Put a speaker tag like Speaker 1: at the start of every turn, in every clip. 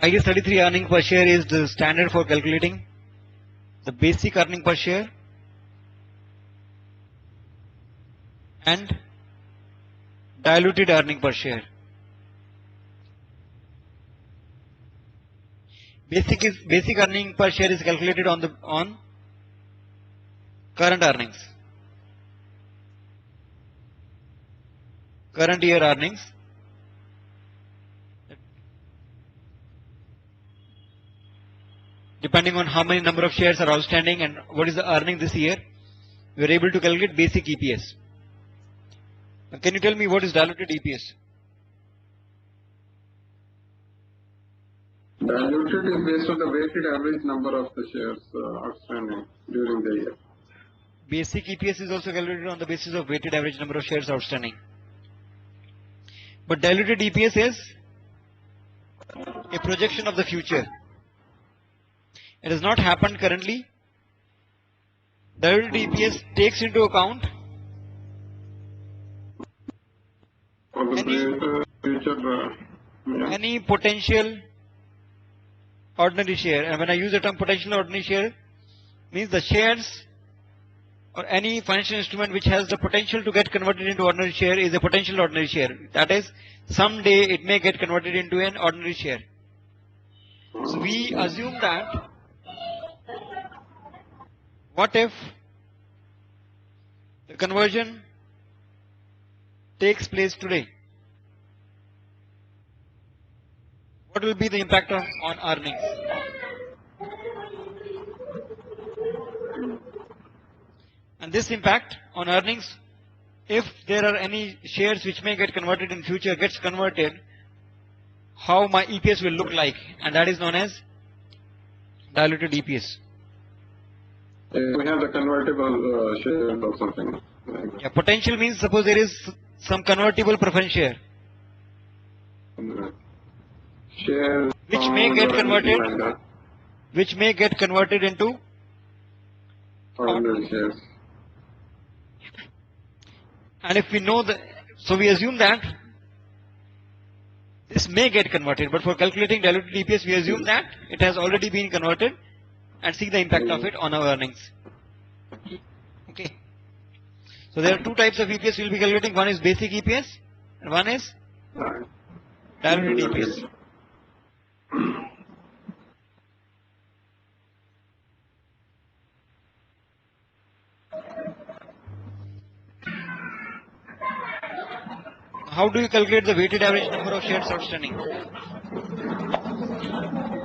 Speaker 1: IAS 33 earning per share is the standard for calculating the basic earning per share and diluted earning per share. Basic earning per share is calculated on current earnings, current year earnings. Depending on how many number of shares are outstanding and what is the earning this year, we are able to calculate basic EPS. Now, can you tell me what is diluted EPS?
Speaker 2: Diluted is based on the weighted average number of the shares outstanding during the year.
Speaker 1: Basic EPS is also calculated on the basis of weighted average number of shares outstanding. But diluted EPS is a projection of the future. It has not happened currently. Diluted EPS takes into account any potential ordinary share. And when I use the term potential ordinary share, means the shares or any financial instrument which has the potential to get converted into ordinary share is a potential ordinary share. That is, someday it may get converted into an ordinary share. So we assume that what if the conversion takes place today? What will be the impact on earnings? And this impact on earnings, if there are any shares which may get converted in future, gets converted, how my EPS will look like, and that is known as diluted EPS.
Speaker 2: We have the convertible share or something.
Speaker 1: Yeah, potential means suppose there is some convertible preference share,
Speaker 2: Shares
Speaker 1: which may get converted into
Speaker 2: ordinary shares.
Speaker 1: And if we know that, so we assume that this may get converted, but for calculating diluted EPS, we assume that it has already been converted and see the impact of it on our earnings. Okay. So there are two types of EPS we will be calculating. One is basic EPS and one is diluted EPS. How do you calculate the weighted average number of shares outstanding?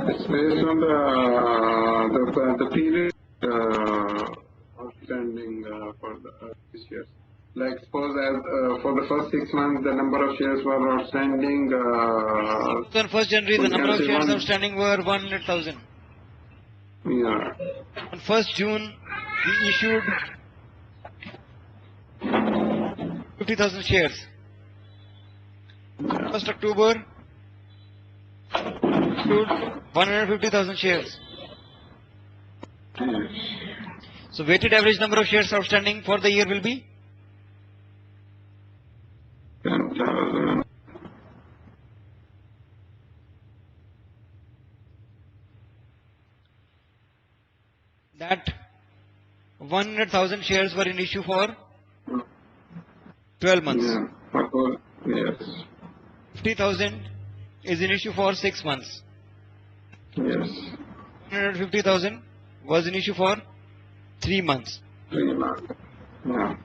Speaker 2: It's based on the period outstanding for these shares. Like suppose as for the first 6 months the number of shares were outstanding.
Speaker 1: So on 1st January the number of shares outstanding were 100,000.
Speaker 2: Yeah.
Speaker 1: On 1st June we issued 50,000 shares. 1st October issued 150,000 shares. So weighted average number of shares outstanding for the year will be
Speaker 2: 10,000.
Speaker 1: That 100,000 shares were in issue for 12 months.
Speaker 2: Yeah. Yes.
Speaker 1: 50,000 is in issue for 6 months.
Speaker 2: Yes.
Speaker 1: 150,000 was in issue for 3 months.
Speaker 2: 3 months. Yeah.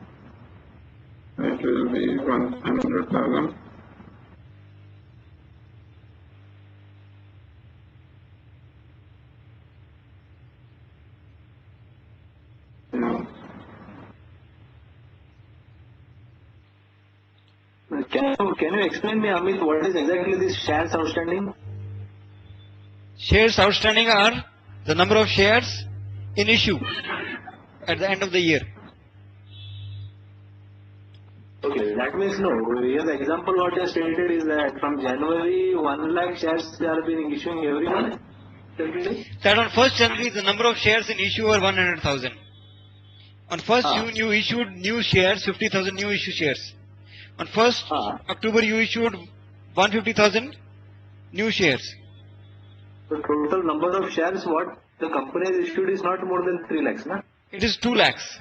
Speaker 2: It will be 100,000.
Speaker 3: Can you explain me, Amit, what is exactly this shares outstanding?
Speaker 1: Shares outstanding are the number of shares in issue at the end of the year.
Speaker 3: Okay, that means no. Here the example what you stated is that from January 1 lakh shares are being issuing every month. Every day?
Speaker 1: That on 1st January the number of shares in issue were 100,000. On 1st June you issued new shares, 50,000 new issue shares. On 1st October you issued 150,000 new shares.
Speaker 3: The total number of shares what the company has issued is not more than 3 lakhs, na?
Speaker 1: It is 2 lakhs.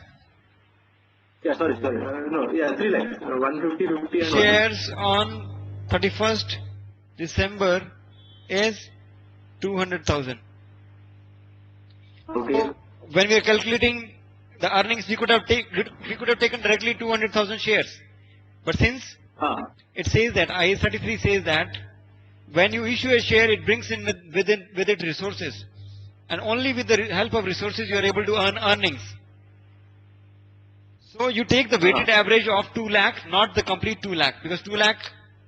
Speaker 3: Yeah, sorry. No, yeah, 3 lakhs. 150, 50 and
Speaker 1: Shares on 31st December is 200,000.
Speaker 3: 1. Okay.
Speaker 1: So when we are calculating the earnings, we could have taken directly 200,000 shares. But since it says that IAS 33 says that when you issue a share, it brings in with it resources, and only with the help of resources you are able to earn earnings. So you take the weighted average of 2 lakh, not the complete 2 lakh, because 2 lakh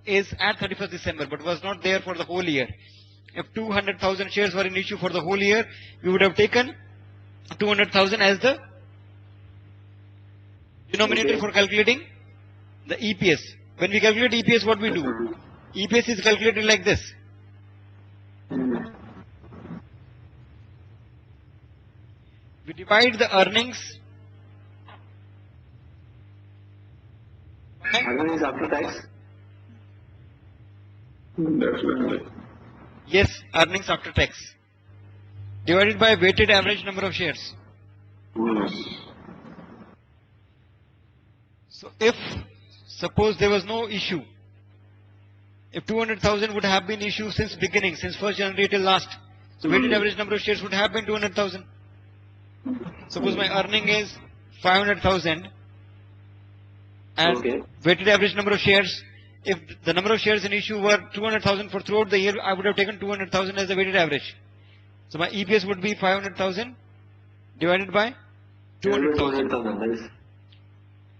Speaker 1: is at 31st December, but was not there for the whole year. If 200,000 shares were in issue for the whole year, we would have taken 200,000 as the denominator for calculating the EPS. When we calculate EPS, what we do? EPS is calculated like this. We divide the earnings by
Speaker 3: Earnings after tax?
Speaker 2: Definitely.
Speaker 1: yes, earnings after tax, divided by weighted average number of shares.
Speaker 2: Yes.
Speaker 1: So if suppose there was no issue, if 200,000 would have been issued since beginning, since 1st January till last, so weighted average number of shares would have been 200,000. Suppose my earning is 500,000 and weighted average number of shares, if the number of shares in issue were 200,000 for throughout the year, I would have taken 200,000 as the weighted average. So my EPS would be 500,000 divided by 200,000.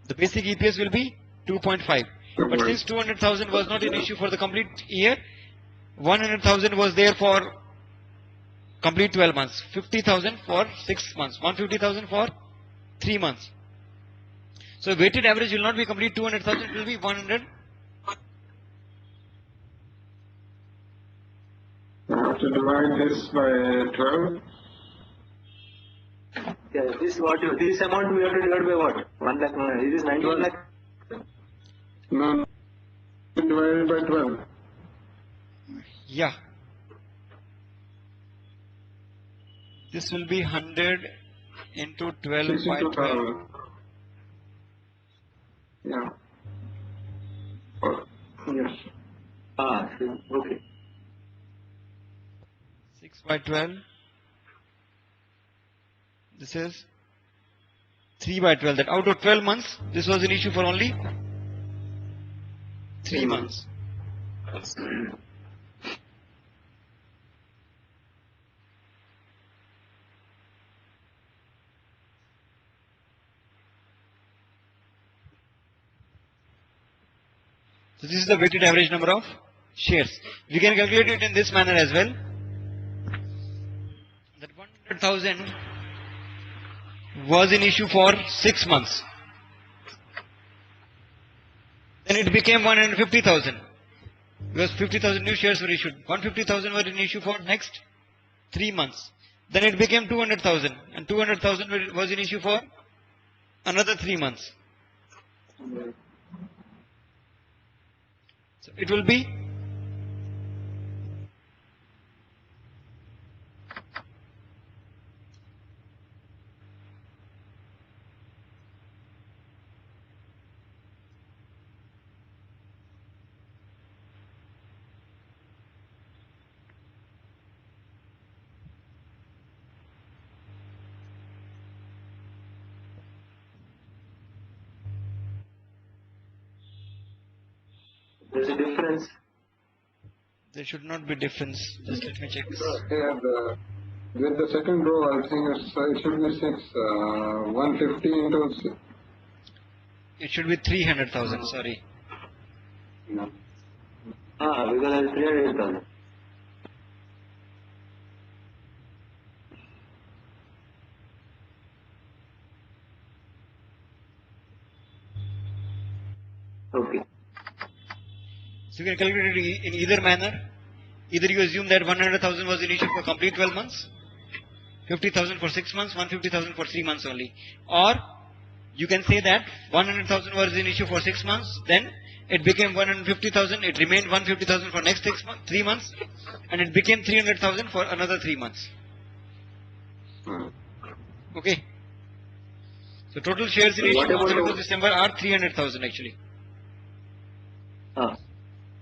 Speaker 1: The basic EPS will be 2.5. But since 200,000 was not an issue for the complete year, 100,000 was there for complete 12 months, 50,000 for 6 months, 150,000 for 3 months. So weighted average will not be complete 200,000, it will be 100.
Speaker 2: You have to divide this by 12.
Speaker 3: Yeah, this amount we have to divide by what? 1 lakh. It is 19 lakh.
Speaker 2: No, divided by 12.
Speaker 1: Yeah. This will be 100 into 12 by 12.
Speaker 2: 62,000. Yeah. Yes.
Speaker 3: Okay.
Speaker 1: 6 by 12. This is 3 by 12. That out of 12 months, this was an issue for only 3 months. So this is the weighted average number of shares. We can calculate it in this manner as well. That 100,000 was in issue for 6 months. Then it became 150,000 because 50,000 new shares were issued. 150,000 were in issue for next 3 months. Then it became 200,000 and 200,000 was in issue for another 3 months. So it will be
Speaker 3: There's a difference.
Speaker 1: there should not be difference. Just let me check.
Speaker 2: Here, with the second row, I think it should be 150 into 6.
Speaker 1: It should be 300,000. Sorry.
Speaker 2: No.
Speaker 3: Because it's 300,000. Okay.
Speaker 1: So you can calculate it in either manner. Either you assume that 100,000 was in issue for complete 12 months, 50,000 for 6 months, 150,000 for 3 months only. Or you can say that 100,000 was in issue for 6 months, then it became 150,000, it remained 150,000 for next 3 months, and it became 300,000 for another 3 months. Okay. So total shares in issue on 31st December are 300,000 actually.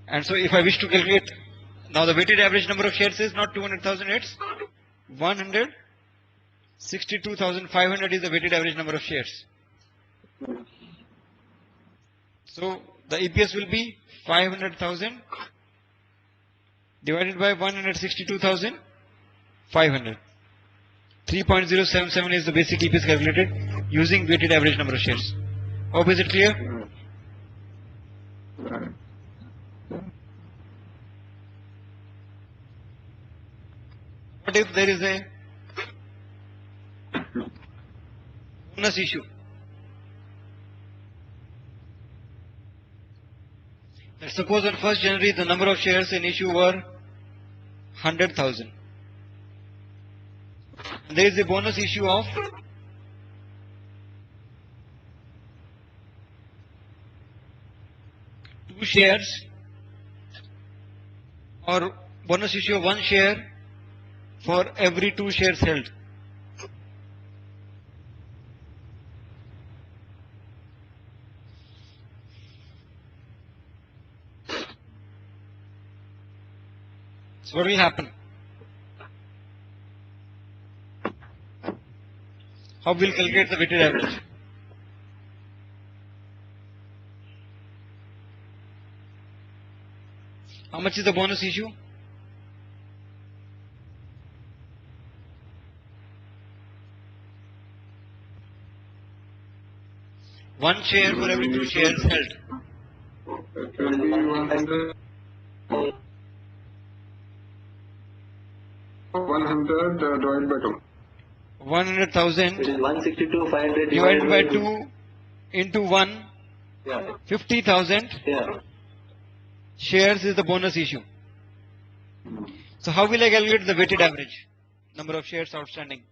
Speaker 1: And so if I wish to calculate, now the weighted average number of shares is not 200,000, it's 162,500 is the weighted average number of shares. So the EPS will be 500,000 divided by 162,500. 3.077 is the basic EPS calculated using weighted average number of shares. Hope is it clear? What if there is a bonus issue? Let's suppose on 1st January the number of shares in issue were 100,000. There is a bonus issue of 2 shares or bonus issue of 1 share for every 2 shares held. So what will happen? How will we calculate the weighted average? How much is the bonus issue? One share for every 2 shares held.
Speaker 2: It will be 100. 100 divided by 2.
Speaker 1: 100,000
Speaker 3: It is 162,500
Speaker 1: divided by 2 into 1,
Speaker 3: Yeah.
Speaker 1: 50,000
Speaker 3: Yeah.
Speaker 1: shares is the bonus issue. So how will I calculate the weighted average number of shares outstanding?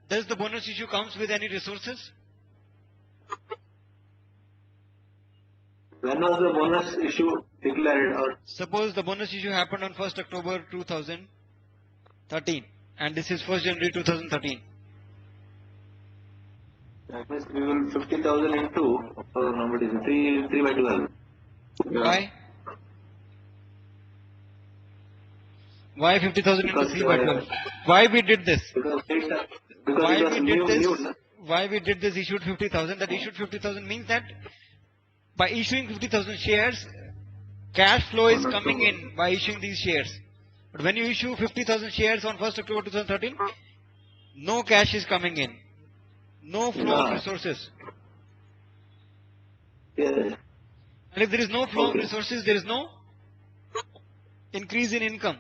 Speaker 1: Does the bonus issue comes with any resources?
Speaker 3: When was the bonus issue declared? Or
Speaker 1: Suppose the bonus issue happened on 1st October 2013 and this is 1st January 2013.
Speaker 3: that means we will 50,000 into number is 3 by 12.
Speaker 1: Why? Why 50,000 into 3 by 12? Why we did this?
Speaker 3: Because it
Speaker 1: Why
Speaker 3: was
Speaker 1: we did
Speaker 3: new.
Speaker 1: this? Why we did this issued 50,000? That issued 50,000 means that by issuing 50,000 shares, cash flow is coming in by issuing these shares. But when you issue 50,000 shares on 1st October 2013, no cash is coming in. No flow of resources.
Speaker 3: Yes.
Speaker 1: And if there is no flow of resources, there is no increase in income.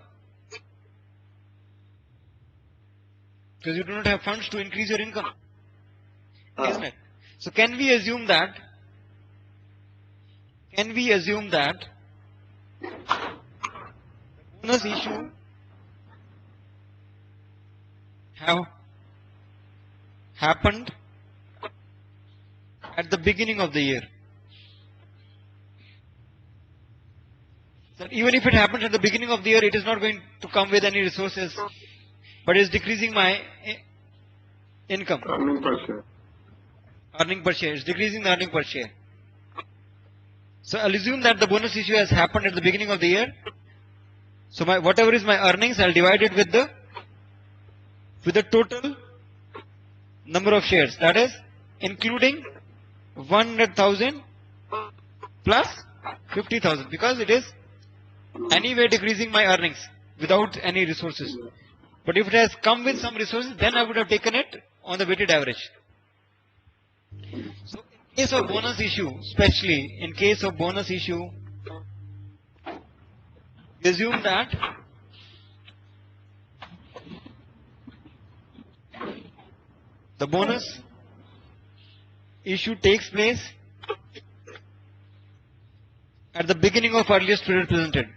Speaker 1: Because you do not have funds to increase your income. Isn't it? So can we assume that the bonus issue have happened at the beginning of the year? That even if it happens at the beginning of the year, it is not going to come with any resources, but is decreasing my income.
Speaker 2: Earning per share.
Speaker 1: Earning per share. It's decreasing the earning per share. So I'll assume that the bonus issue has happened at the beginning of the year. So whatever is my earnings, I'll divide it with the total number of shares. That is including 100,000 plus 50,000, because it is anyway decreasing my earnings without any resources. But if it has come with some resources, then I would have taken it on the weighted average. So in case of bonus issue, especially in case of bonus issue, we assume that the bonus issue takes place at the beginning of earliest period presented.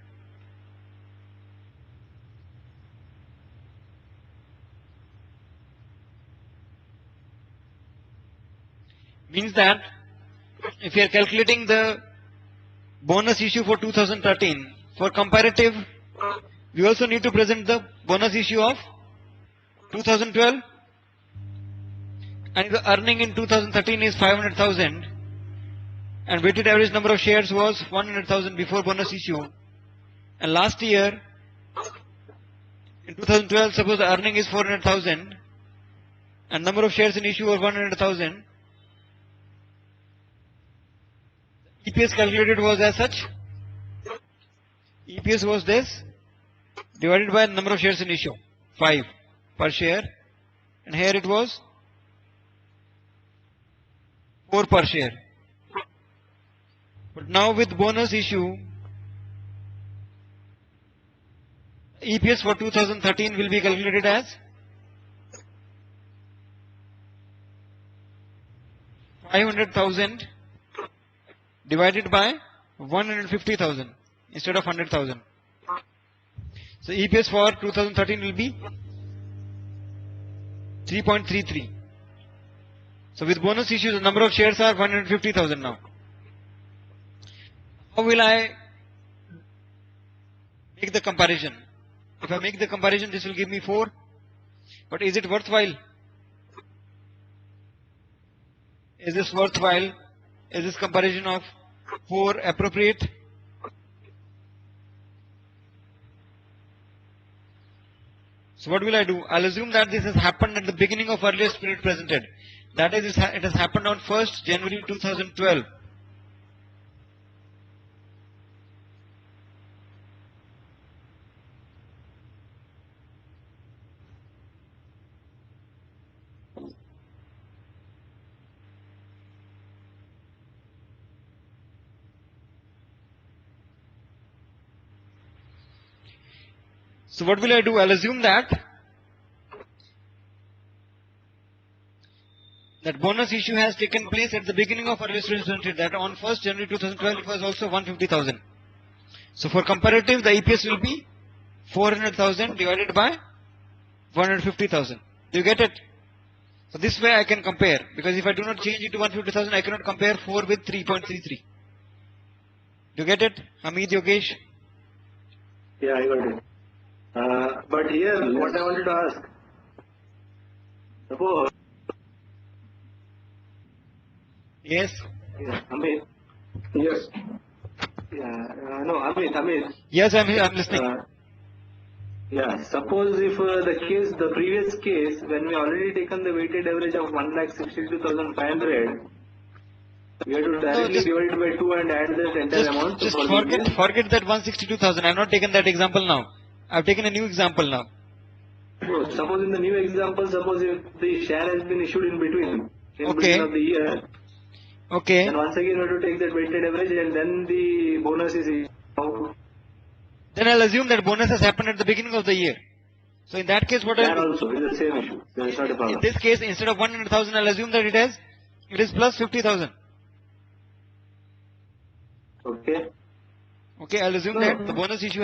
Speaker 1: Means that if you are calculating the bonus issue for 2013, for comparative, we also need to present the bonus issue of 2012, and the earning in 2013 is 500,000, and weighted average number of shares was 100,000 before bonus issue, and last year in 2012, suppose the earning is 400,000 and number of shares in issue was 100,000, EPS calculated was as such. EPS was this divided by number of shares in issue, 5 per share, and here it was 4 per share. But now with bonus issue, EPS for 2013 will be calculated as 500,000 divided by 150,000 instead of 100,000. So EPS for 2013 will be 3.33. So with bonus issue, the number of shares are 150,000 now. How will I make the comparison? If I make the comparison, this will give me 4. But is it worthwhile? Is this worthwhile? Is this comparison of 4 appropriate? So what will I do? I'll assume that this has happened at the beginning of earliest period presented. That is, it has happened on 1st January 2012. So what will I do? I'll assume that bonus issue has taken place at the beginning of earliest period presented, that on 1st January 2012 it was also 150,000. So for comparative, the EPS will be 400,000 divided by 150,000. Do you get it? So this way I can compare, because if I do not change it to 150,000, I cannot compare 4 with 3.33. Do you get it? Amit, Yogesh?
Speaker 3: Yeah, I got it. But here, what I wanted to ask, suppose,
Speaker 1: Yes.
Speaker 3: Amit.
Speaker 2: Yes.
Speaker 3: No, Amit.
Speaker 1: Yes, I'm listening.
Speaker 3: Suppose if the previous case, when we already taken the weighted average of 1,62,500, we have to directly divide it by 2 and add that entire amount.
Speaker 1: Just forget that 162,000. I have not taken that example now. I have taken a new example now.
Speaker 3: So, suppose in the new example, suppose if the share has been issued in between of the year.
Speaker 1: Okay.
Speaker 3: And once again, we have to take that weighted average, and then the bonus is issued.
Speaker 1: Then I'll assume that bonus has happened at the beginning of the year. So in that case, what I'll do?
Speaker 3: Also is the same issue. There is not a problem.
Speaker 1: In this case, instead of 100,000, I'll assume that it is plus 50,000.
Speaker 3: Okay.
Speaker 1: Okay, I'll assume that the bonus issue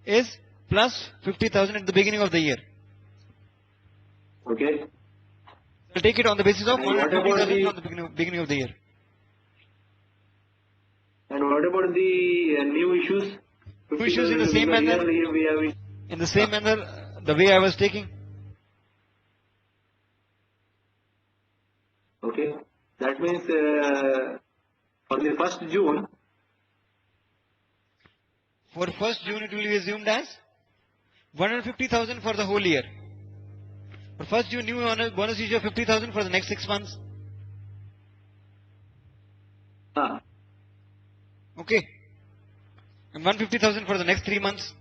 Speaker 1: is plus 50,000 at the beginning of the year.
Speaker 3: Okay.
Speaker 1: I'll take it on the basis of
Speaker 3: And what about
Speaker 1: 150,000 on the beginning of the year.
Speaker 3: And what about the new issues?
Speaker 1: New issues in the same manner. In the same manner, the way I was taking.
Speaker 3: Okay. That means for the 1st June.
Speaker 1: For 1st June, it will be assumed as 150,000 for the whole year. For 1st June, new bonus issue of 50,000 for the next 6 months. Okay. And 150,000 for the next 3 months.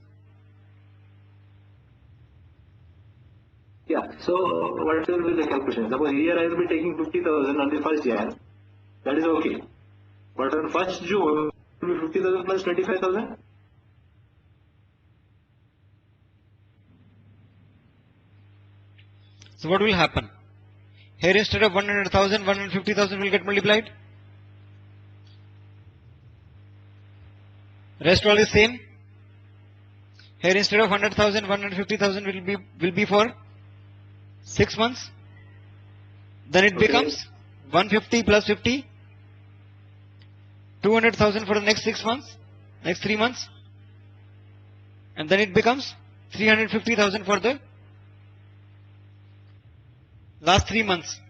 Speaker 3: Yeah. So what will be the calculation? Suppose here I will be taking 50,000 on the 1st Jan. That is okay. But on 1st June, it will be 50,000 plus 25,000.
Speaker 1: So what will happen? Here instead of 100,000, 150,000 will get multiplied. Rest all is same. Here instead of 100,000, 150,000 will be for 6 months. Then it becomes 150 plus 50 200,000 for the next 6 months, next 3 months, and then it becomes 350,000 for the last 3 months.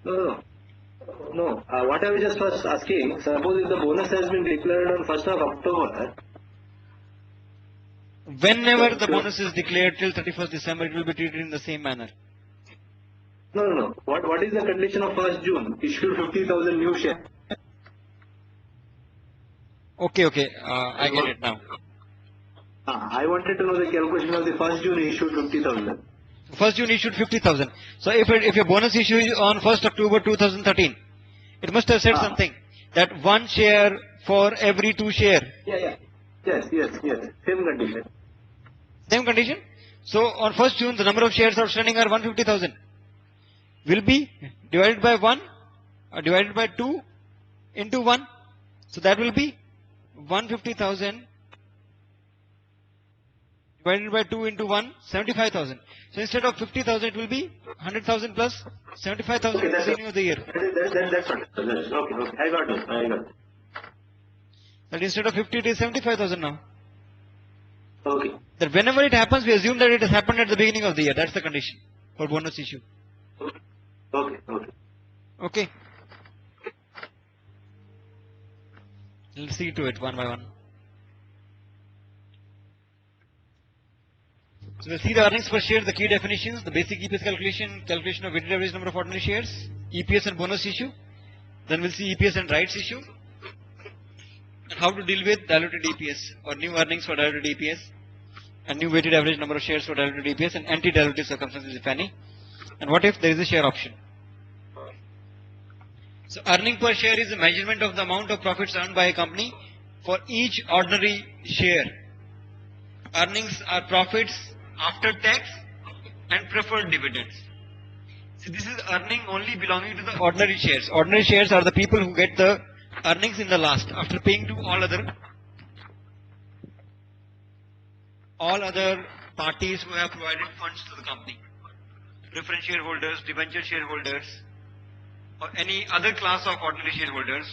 Speaker 3: No. What I was just first asking, suppose if the bonus has been declared on 1st of October.
Speaker 1: Whenever the bonus is declared till 31st December, it will be treated in the same manner.
Speaker 3: No. What is the condition of 1st June? Issue 50,000 new shares.
Speaker 1: Okay, I get it now.
Speaker 3: I wanted to know the calculation of the 1st June issued 50,000.
Speaker 1: 1st June issued 50,000. So if your bonus issue is on 1st October 2013, it must have said something that 1 share for every 2 share.
Speaker 3: Yeah. Yes. Same condition.
Speaker 1: Same condition. So on 1st June, the number of shares outstanding are 150,000. Will be divided by 1 or divided by 2 into 1. So that will be 150,000 divided by 2 into 1, 75,000. So instead of 50,000, it will be 100,000 plus 75,000 at the beginning of the year.
Speaker 3: That's what. Okay. I got it.
Speaker 1: But instead of 50, it is 75,000 now.
Speaker 3: Okay.
Speaker 1: That whenever it happens, we assume that it has happened at the beginning of the year. That's the condition for bonus issue. Okay. Let's see to it one by one. So we'll see the earnings per share, the key definitions, the basic EPS calculation of weighted average number of ordinary shares, EPS and bonus issue. Then we'll see EPS and rights issue, and how to deal with diluted EPS or new earnings for diluted EPS, and new weighted average number of shares for diluted EPS, and anti-dilutive circumstances if any, and what if there is a share option. So earning per share is a measurement of the amount of profits earned by a company for each ordinary share. Earnings are profits after tax and preferred dividends. So this is earning only belonging to the ordinary shares. Ordinary shares are the people who get the earnings in the last after paying to all other parties who have provided funds to the company. Preference shareholders, debenture shareholders, or any other class of ordinary shareholders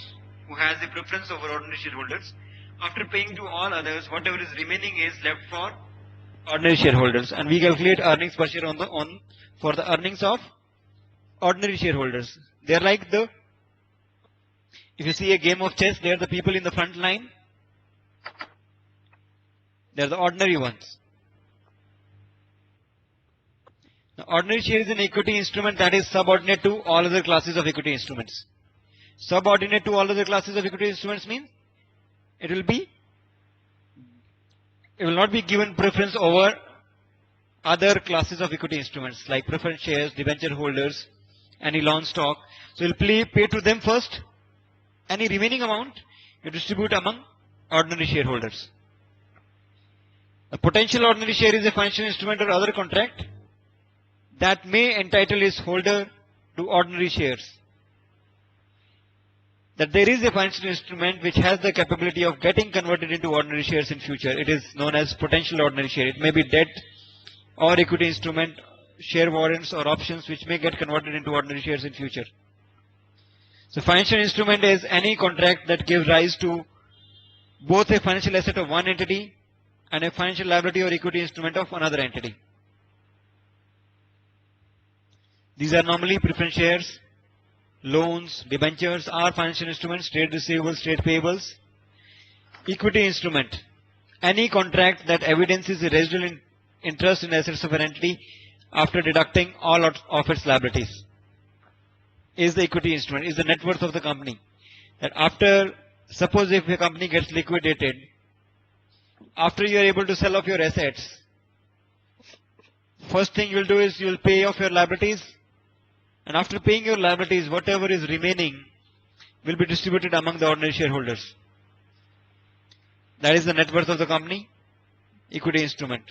Speaker 1: who has the preference over ordinary shareholders. After paying to all others, whatever is remaining is left for ordinary shareholders, and we calculate earnings per share for the earnings of ordinary shareholders. They are like if you see a game of chess, they are the people in the front line. They are the ordinary ones. Now, ordinary share is an equity instrument that is subordinate to all other classes of equity instruments. Subordinate to all other classes of equity instruments means it will not be given preference over other classes of equity instruments like preference shares, debenture holders, any loan stock. So you will pay to them first. Any remaining amount you distribute among ordinary shareholders. A potential ordinary share is a financial instrument or other contract that may entitle its holder to ordinary shares. That there is a financial instrument which has the capability of getting converted into ordinary shares in future. It is known as potential ordinary share. It may be debt or equity instrument, share warrants or options which may get converted into ordinary shares in future. So financial instrument is any contract that gives rise to both a financial asset of one entity and a financial liability or equity instrument of another entity. These are normally preference shares, loans, debentures are financial instruments, trade receivables, trade payables. Equity instrument, any contract that evidences a residual interest in assets of an entity after deducting all of its liabilities, is the equity instrument, is the net worth of the company. That after, suppose if a company gets liquidated, after you are able to sell off your assets, first thing you will do is you will pay off your liabilities, and after paying your liabilities, whatever is remaining will be distributed among the ordinary shareholders. That is the net worth of the company, equity instrument.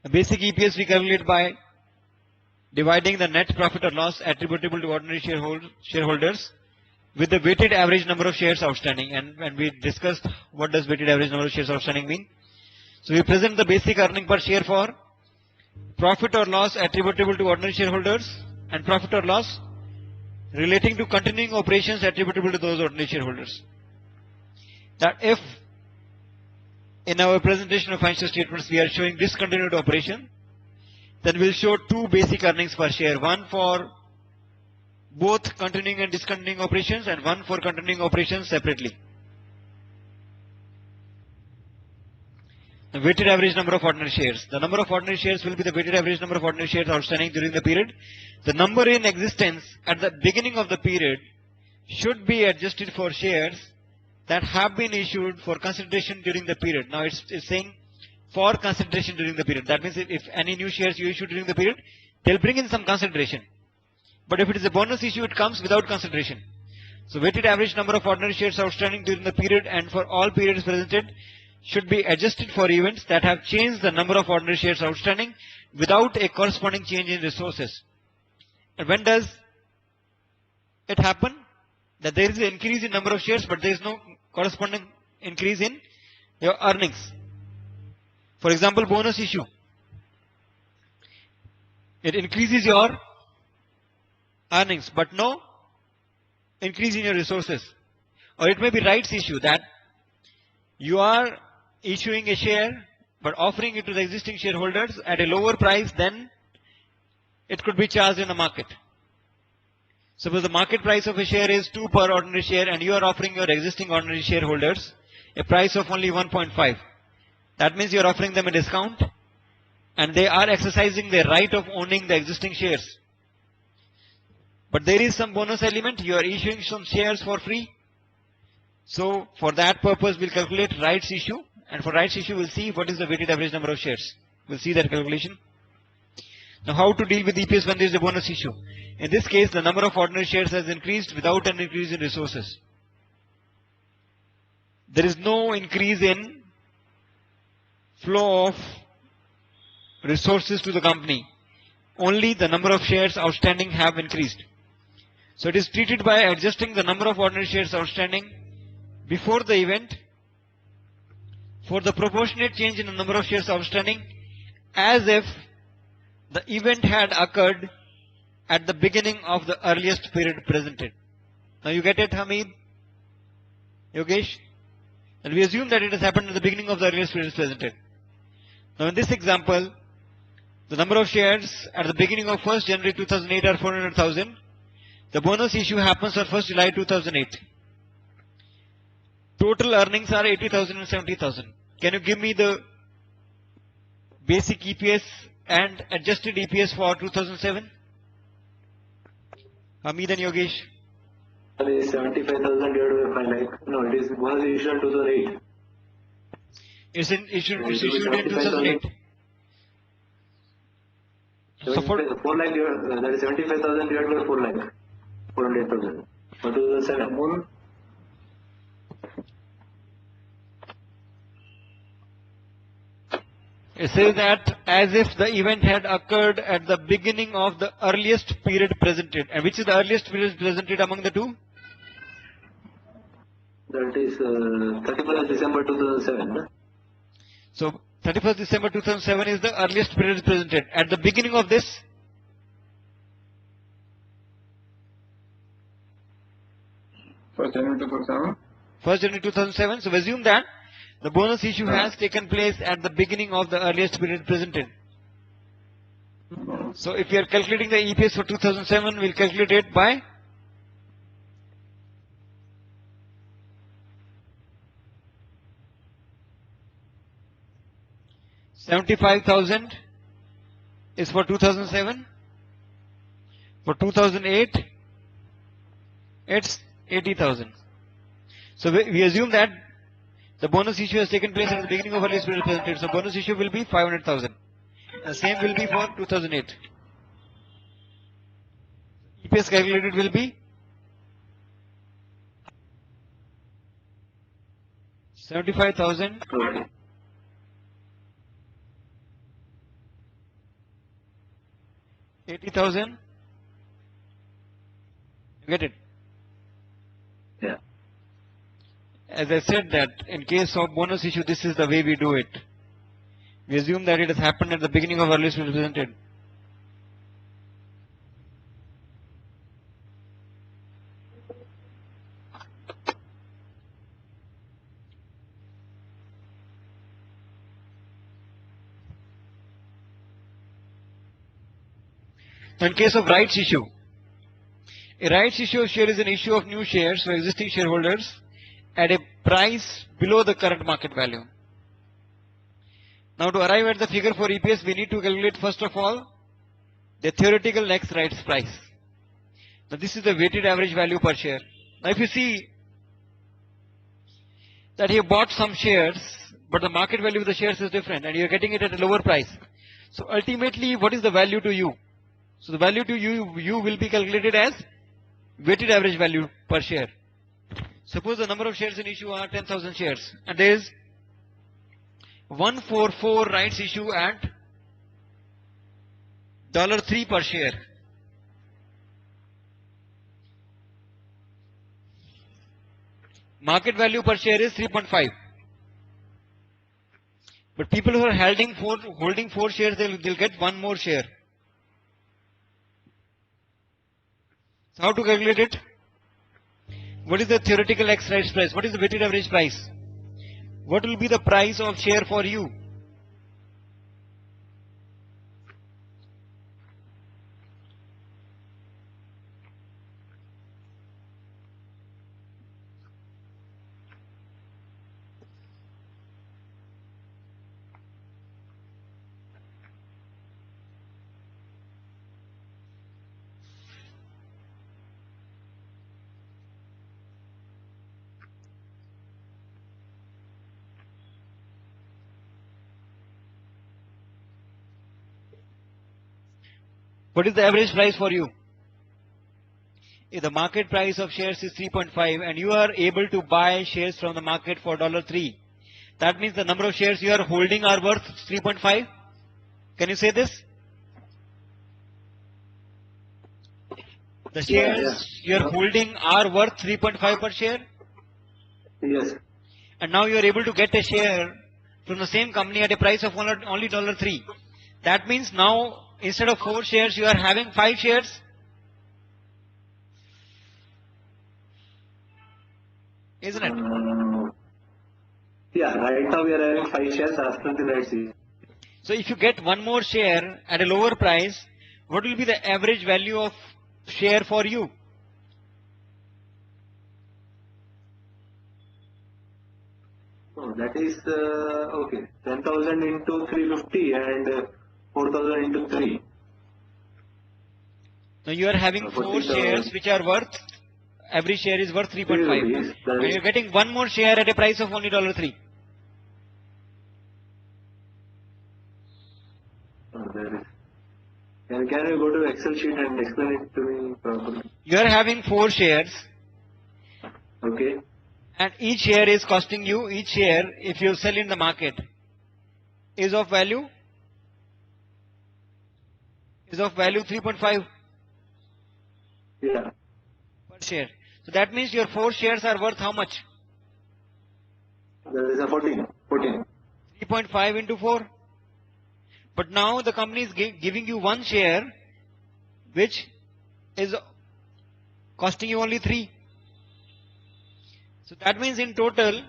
Speaker 1: The basic EPS we calculate by dividing the net profit or loss attributable to ordinary shareholders with the weighted average number of shares outstanding. And when we discussed what does weighted average number of shares outstanding mean. So we present the basic earning per share for profit or loss attributable to ordinary shareholders and profit or loss relating to continuing operations attributable to those ordinary shareholders. That if in our presentation of financial statements we are showing discontinued operation, then we'll show two basic earnings per share, one for both continuing and discontinuing operations and one for continuing operations separately. The weighted average number of ordinary shares. The number of ordinary shares will be the weighted average number of ordinary shares outstanding during the period. The number in existence at the beginning of the period should be adjusted for shares that have been issued for consideration during the period. Now it's saying for consideration during the period. That means if any new shares you issue during the period, they'll bring in some consideration. But if it is a bonus issue, it comes without consideration. So weighted average number of ordinary shares outstanding during the period and for all periods presented should be adjusted for events that have changed the number of ordinary shares outstanding without a corresponding change in resources. And when does it happen? That there is an increase in number of shares, but there is no corresponding increase in your earnings. For example, bonus issue. It increases your earnings, but no increase in your resources. Or it may be rights issue, that you are issuing a share but offering it to the existing shareholders at a lower price than it could be charged in the market. Suppose the market price of a share is 2 per ordinary share and you are offering your existing ordinary shareholders a price of only 1.5. That means you are offering them a discount and they are exercising their right of owning the existing shares. But there is some bonus element, you are issuing some shares for free. So for that purpose we'll calculate rights issue, and for rights issue we'll see what is the weighted average number of shares. We'll see that calculation. Now how to deal with EPS when there is a bonus issue? In this case the number of ordinary shares has increased without an increase in resources. There is no increase in flow of resources to the company. Only the number of shares outstanding have increased. So it is treated by adjusting the number of ordinary shares outstanding before the event for the proportionate change in the number of shares outstanding as if the event had occurred at the beginning of the earliest period presented. Now you get it, Hamid? Yogesh? And we assume that it has happened at the beginning of the earliest period presented. Now in this example, the number of shares at the beginning of 1st January 2008 are 400,000. The bonus issue happens on 1st July 2008. Total earnings are 80,000 and 70,000. Can you give me the basic EPS and adjusted EPS for 2007? Hamid and Yogesh.
Speaker 3: It is 75,000 divided by 5 lakh. No, it is bonus issue in 2008.
Speaker 1: It's issued in 2008. So for
Speaker 3: 4 lakh, that is 75,000 divided by 4 lakh. 400,000. For 2007.
Speaker 1: It says that as if the event had occurred at the beginning of the earliest period presented. And which is the earliest period presented among the two?
Speaker 3: That is 31st December 2007. No?
Speaker 1: So 31st December 2007 is the earliest period presented. At the beginning of this,
Speaker 2: First January 2007.
Speaker 1: 1st January 2007. So we assume that the bonus issue has taken place at the beginning of the earliest period presented. So if we are calculating the EPS for 2007, we'll calculate it by $75,000 is for 2007. For 2008, it's 80,000. So we assume that the bonus issue has taken place at the beginning of earliest period presented. So bonus issue will be 500,000. The same will be for 2008. EPS calculated will be 75,000. 80,000. You get it?
Speaker 3: Yeah.
Speaker 1: As I said that in case of bonus issue, this is the way we do it. We assume that it has happened at the beginning of earliest period presented. In case of rights issue, a rights issue of share is an issue of new shares to existing shareholders at a price below the current market value. Now to arrive at the figure for EPS, we need to calculate first of all the theoretical next rights price. Now this is the weighted average value per share. Now if you see that you bought some shares, but the market value of the shares is different and you are getting it at a lower price. So ultimately, what is the value to you? So the value to you will be calculated as weighted average value per share. Suppose the number of shares in issue are 10,000 shares and there is 144 rights issue at $3 per share. Market value per share is 3.5. But people who are holding 4 shares, they'll get 1 more share. So how to calculate it? What is the theoretical X rights price? What is the weighted average price? What will be the price of share for you? What is the average price for you? If the market price of shares is 3.5 and you are able to buy shares from the market for $3, that means the number of shares you are holding are worth 3.5. Can you say this? The shares you are holding are worth 3.5 per share?
Speaker 3: Yes.
Speaker 1: And now you are able to get a share from the same company at a price of only $3. That means now instead of 4 shares you are having 5 shares. Isn't it?
Speaker 3: Yeah, right now we are having 5 shares after the rights issue.
Speaker 1: So if you get 1 more share at a lower price, what will be the average value of share for you?
Speaker 3: Oh, that is okay. 10,000 into 350 and 4,000 into 3.
Speaker 1: Now you are having 4 shares which are worth, every share is worth 3.5. And you are getting 1 more share at a price of only $3.
Speaker 3: Can you go to Excel sheet and explain it to me properly?
Speaker 1: You are having 4 shares.
Speaker 3: Okay.
Speaker 1: And each share is costing you, each share, if you sell in the market, is of value 3.5
Speaker 3: Yeah.
Speaker 1: per share. So that means your 4 shares are worth how much?
Speaker 3: That is a 14.
Speaker 1: 3.5 into 4. But now the company is giving you 1 share which is costing you only 3. So that means in total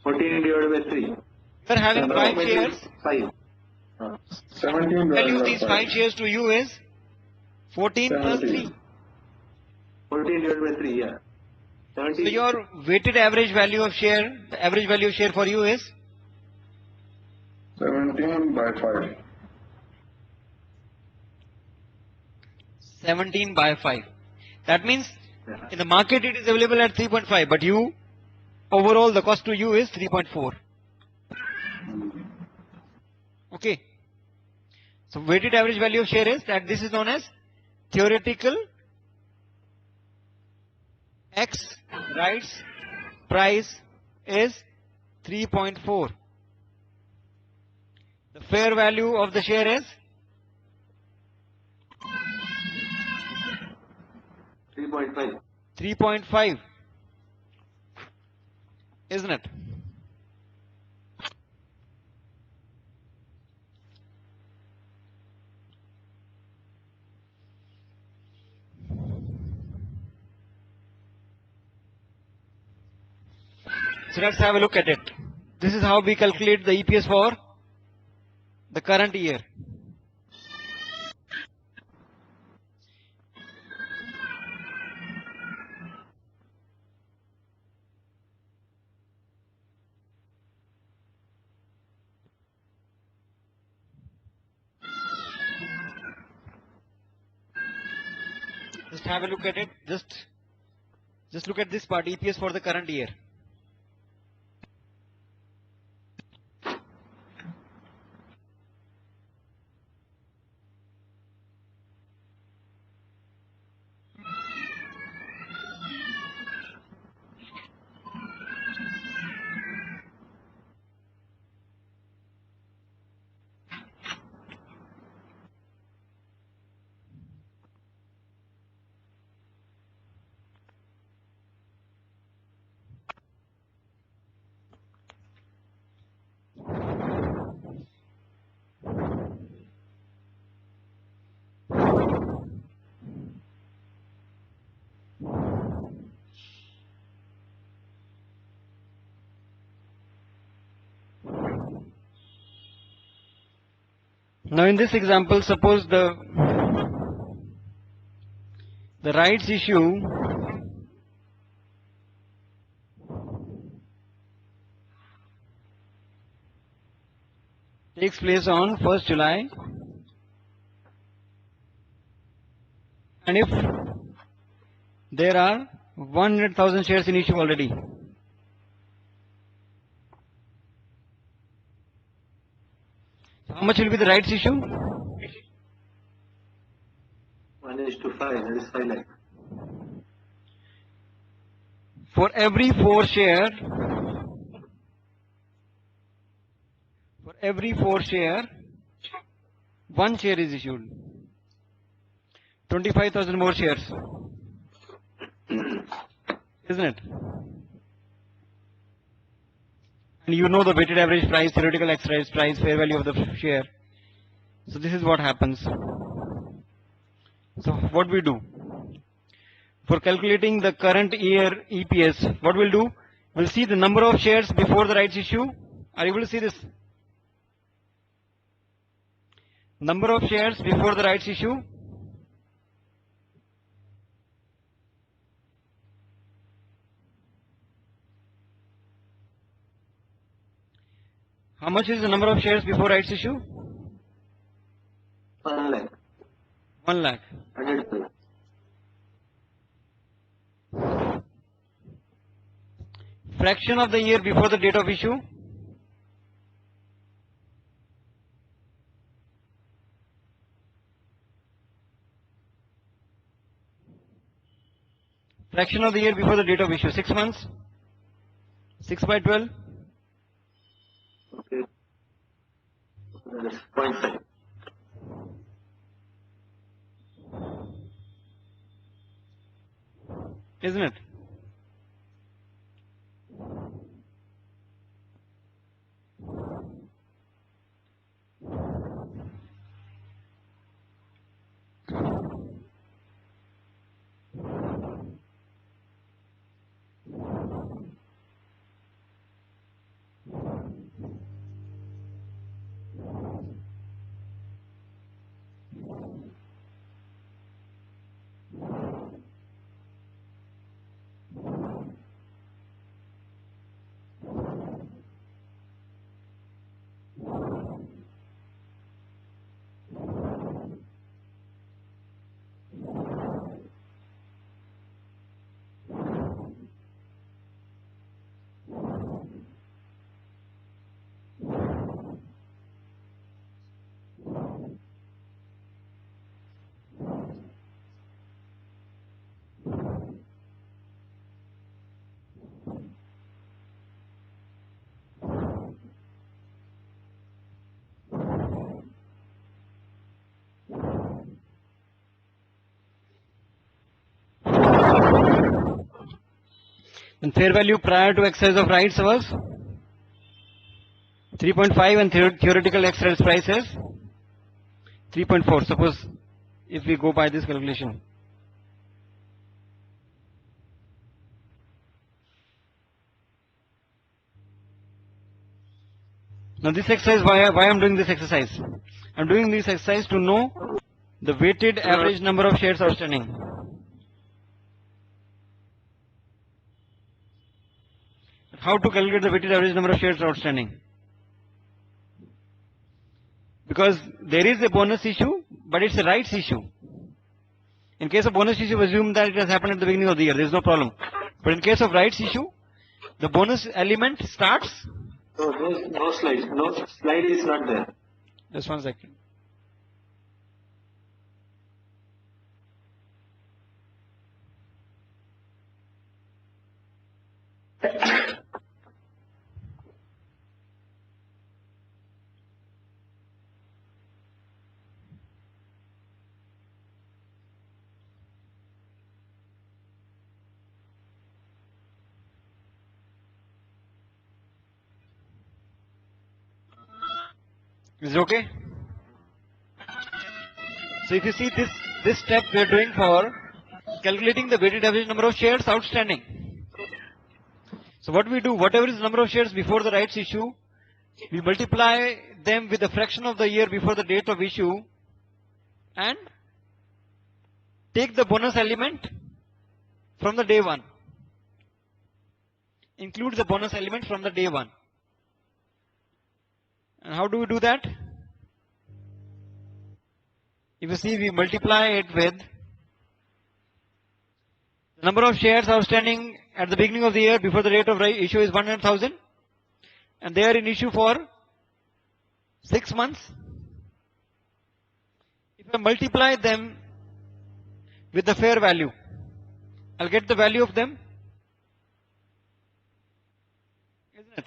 Speaker 3: 14 divided by 3.
Speaker 1: you are having 5 shares.
Speaker 3: 5.
Speaker 2: 17
Speaker 1: Value of
Speaker 2: divided
Speaker 1: these
Speaker 2: by
Speaker 1: 5 shares to you is 14 plus 3.
Speaker 3: 14 divided by 3, yeah. 17.
Speaker 1: So your weighted average value of share, the average value of share for you is
Speaker 2: 17 by 5.
Speaker 1: 17 by 5. That means in the market it is available at 3.5, but you, overall the cost to you is 3.4. Okay. So weighted average value of share is that this is known as theoretical X rights price is 3.4. The fair value of the share is
Speaker 3: 3.5.
Speaker 1: 3.5. Isn't it? So let's have a look at it. This is how we calculate the EPS for the current year. Just have a look at it. Just look at this part, EPS for the current year. Now in this example, suppose the rights issue takes place on 1st July, and if there are 100,000 shares in issue already, how much will be the rights issue?
Speaker 3: 1:5, that is 5 lakh.
Speaker 1: For every 4 share, one share is issued. 25,000 more shares, isn't it? And you know the weighted average price, theoretical exercise price, fair value of the share. So this is what happens. So what we do? For calculating the current year EPS, what we'll do? We'll see the number of shares before the rights issue. Are you able to see this? Number of shares before the rights issue. How much is the number of shares before rights issue?
Speaker 3: 1 lakh.
Speaker 1: 1 lakh.
Speaker 3: 100,000.
Speaker 1: Fraction of the year before the date of issue. Fraction of the year before the date of issue. 6 months. 6 by 12.
Speaker 3: Okay. That is 0.5.
Speaker 1: Isn't it? And fair value prior to exercise of rights was 3.5 and theoretical exercise price is 3.4. Suppose if we go by this calculation. Now this exercise, why I'm doing this exercise? I'm doing this exercise to know the weighted average number of shares outstanding. How to calculate the weighted average number of shares outstanding? Because there is a bonus issue, but it's a rights issue. In case of bonus issue, assume that it has happened at the beginning of the year. There is no problem. But in case of rights issue, the bonus element starts.
Speaker 3: No slide. No slide is not there.
Speaker 1: Just 1 second. Is it okay? So if you see this step we are doing for calculating the weighted average number of shares outstanding. So what we do, whatever is the number of shares before the rights issue, we multiply them with the fraction of the year before the date of issue and take the bonus element from the day one. Include the bonus element from the day one. And how do we do that? If you see, we multiply it with the number of shares outstanding at the beginning of the year before the date of issue is 100,000, and they are in issue for 6 months. If I multiply them with the fair value, I'll get the value of them, isn't it?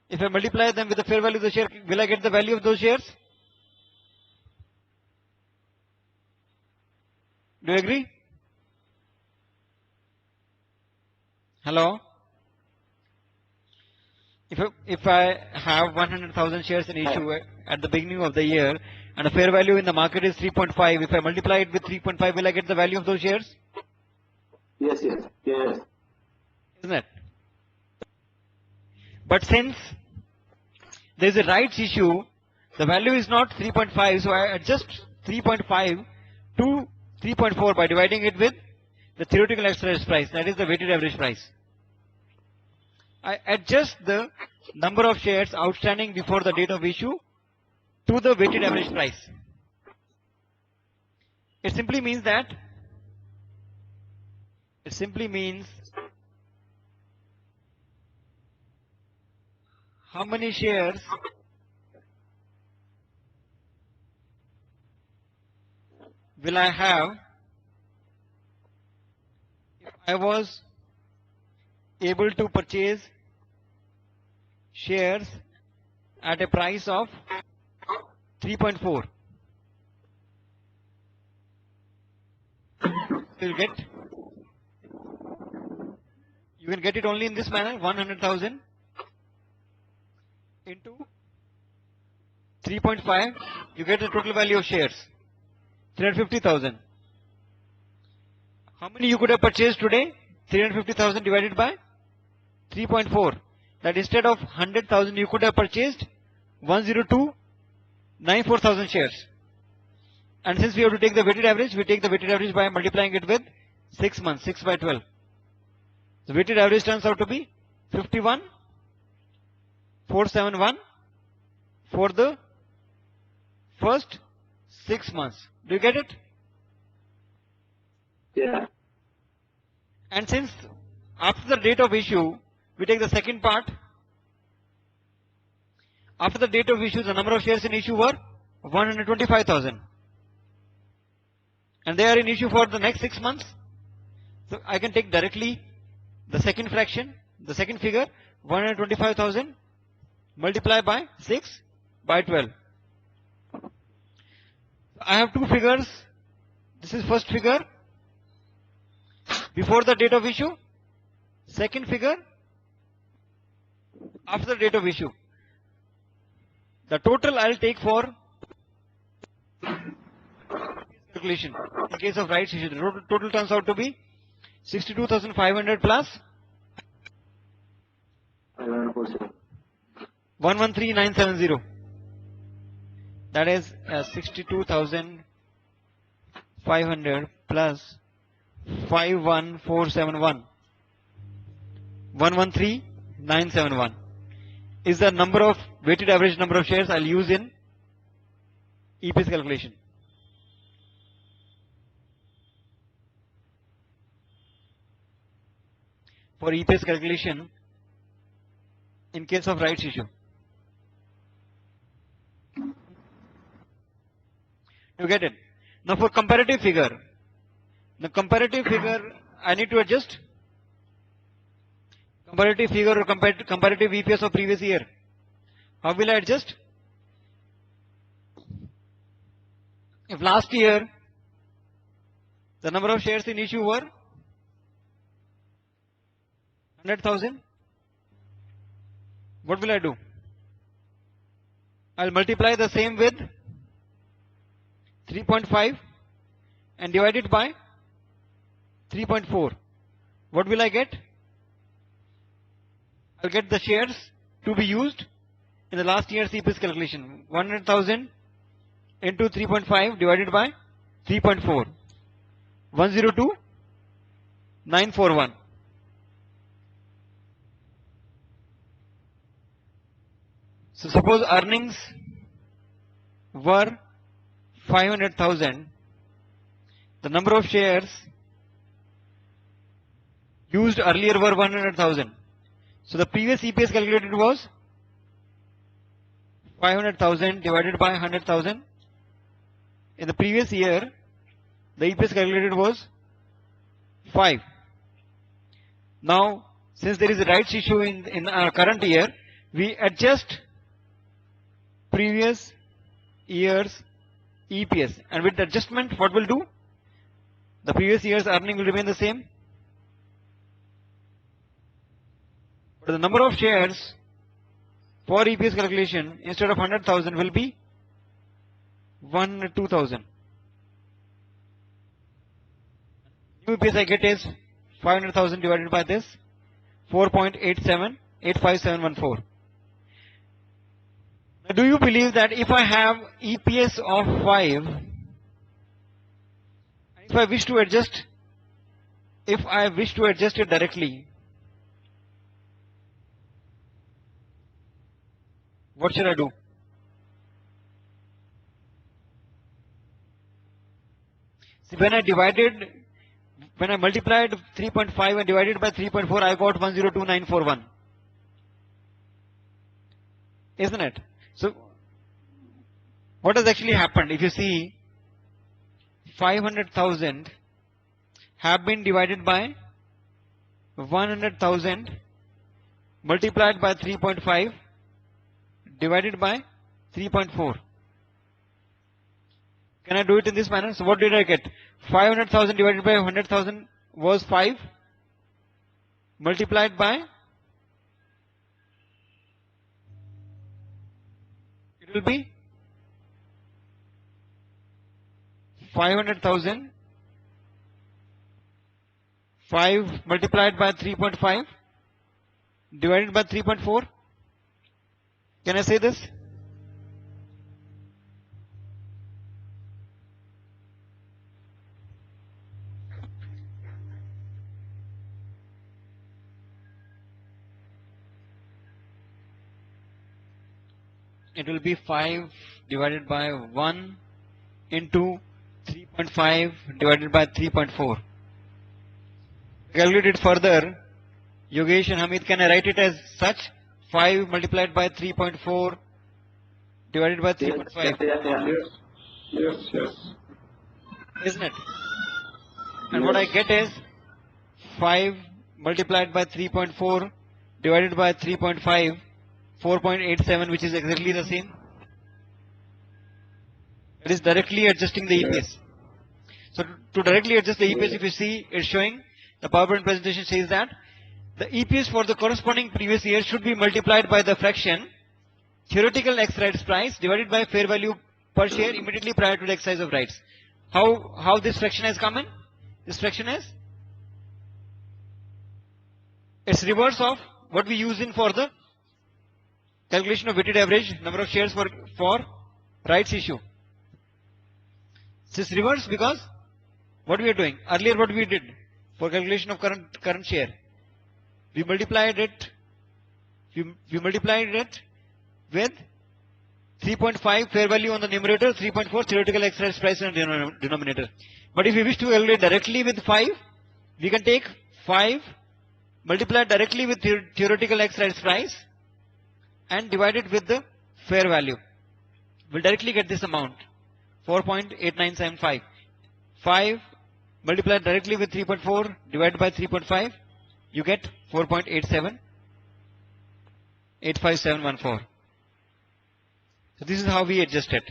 Speaker 1: If I multiply them with the fair value of the share, will I get the value of those shares? Do you agree? Hello? If I have 100,000 shares in issue at the beginning of the year and the fair value in the market is 3.5, if I multiply it with 3.5, will I get the value of those shares?
Speaker 3: Yes.
Speaker 1: Isn't it? But since there is a rights issue, the value is not 3.5, so I adjust 3.5 to 3.4 by dividing it with the theoretical exercise price, that is the weighted average price. I adjust the number of shares outstanding before the date of issue to the weighted average price. It simply means how many shares will I have if I was able to purchase shares at a price of 3.4. You can get it only in this manner, 100,000 into 3.5, you get the total value of shares, 350,000. How many you could have purchased today? 350,000 divided by 3.4. That instead of 100,000 you could have purchased 102,94,000 shares. And since we have to take the weighted average, we take the weighted average by multiplying it with 6 months, 6 by 12. The weighted average turns out to be 51,471 for the first 6 months. Do you get it?
Speaker 3: Yeah.
Speaker 1: And since after the date of issue, we take the second part. After the date of issue, the number of shares in issue were 125,000. And they are in issue for the next 6 months. So I can take directly the second fraction, the second figure, 125,000 multiply by 6 by 12. I have two figures. This is first figure before the date of issue, second figure after the date of issue. The total I will take for calculation. In case of rights issue, the total turns out to be 62,500 plus 113,970. That is 62,500 plus 51471. 113,971 is the number of weighted average number of shares I'll use in EPS calculation. for EPS calculation in case of rights issue. You get it? Now for comparative figure, the comparative figure I need to adjust comparative figure or comparative EPS of previous year. How will I adjust? If last year the number of shares in issue were 100,000, what will I do? I'll multiply the same with 3.5 and divide it by 3.4. What will I get? I'll get the shares to be used in the last year's EPS calculation. 100,000 into 3.5 divided by 3.4. 102,941. So suppose earnings were 500,000. The number of shares used earlier were 100,000. So the previous EPS calculated was 500,000 divided by 100,000. In the previous year, the EPS calculated was 5. Now, since there is a rights issue in our current year, we adjust previous year's EPS. And with the adjustment, what will do? The previous year's earning will remain the same. But the number of shares for EPS calculation instead of 100,000 will be 102,000. New EPS I get is 500,000 divided by this 4.8585714. Now, do you believe that if I have EPS of 5, if I wish to adjust it directly, what should I do? See, when I multiplied 3.5 and divided by 3.4, I got 102,941. Isn't it? So, what has actually happened? If you see, 500,000 have been divided by 100,000 multiplied by 3.5 divided by 3.4. Can I do it in this manner? So what did I get? 500,000 divided by 100,000 was 5 multiplied by, it will be 500,000 5 multiplied by 3.5 divided by 3.4. Can I say this? It will be 5 divided by 1 into 3.5 divided by 3.4. Calculate it further. Yogesh and Amit, can I write it as such? 5 multiplied by 3.4 divided by 3.5.
Speaker 2: Yes.
Speaker 1: Isn't it? And what I get is 5 multiplied by 3.4 divided by 3.5, 4.87, which is exactly the same. It is directly adjusting the EPS. So to directly adjust the EPS, if you see, it's showing, the PowerPoint presentation says that the EPS for the corresponding previous year should be multiplied by the fraction theoretical X rights price divided by fair value per share immediately prior to the exercise of rights. How this fraction has come in? This fraction is, it's reverse of what we use in for the calculation of weighted average number of shares for rights issue. This is reverse because what we are doing earlier, what we did for calculation of current share, we multiplied it with 3.5 fair value on the numerator, 3.4 theoretical X rights price on the denominator. But if we wish to calculate directly with 5, we can take 5 multiply directly with theoretical X rights price and divide it with the fair value. We'll directly get this amount, 4.8975. 5 multiplied directly with 3.4 divided by 3.5, you get 4.85714. So this is how we adjust it.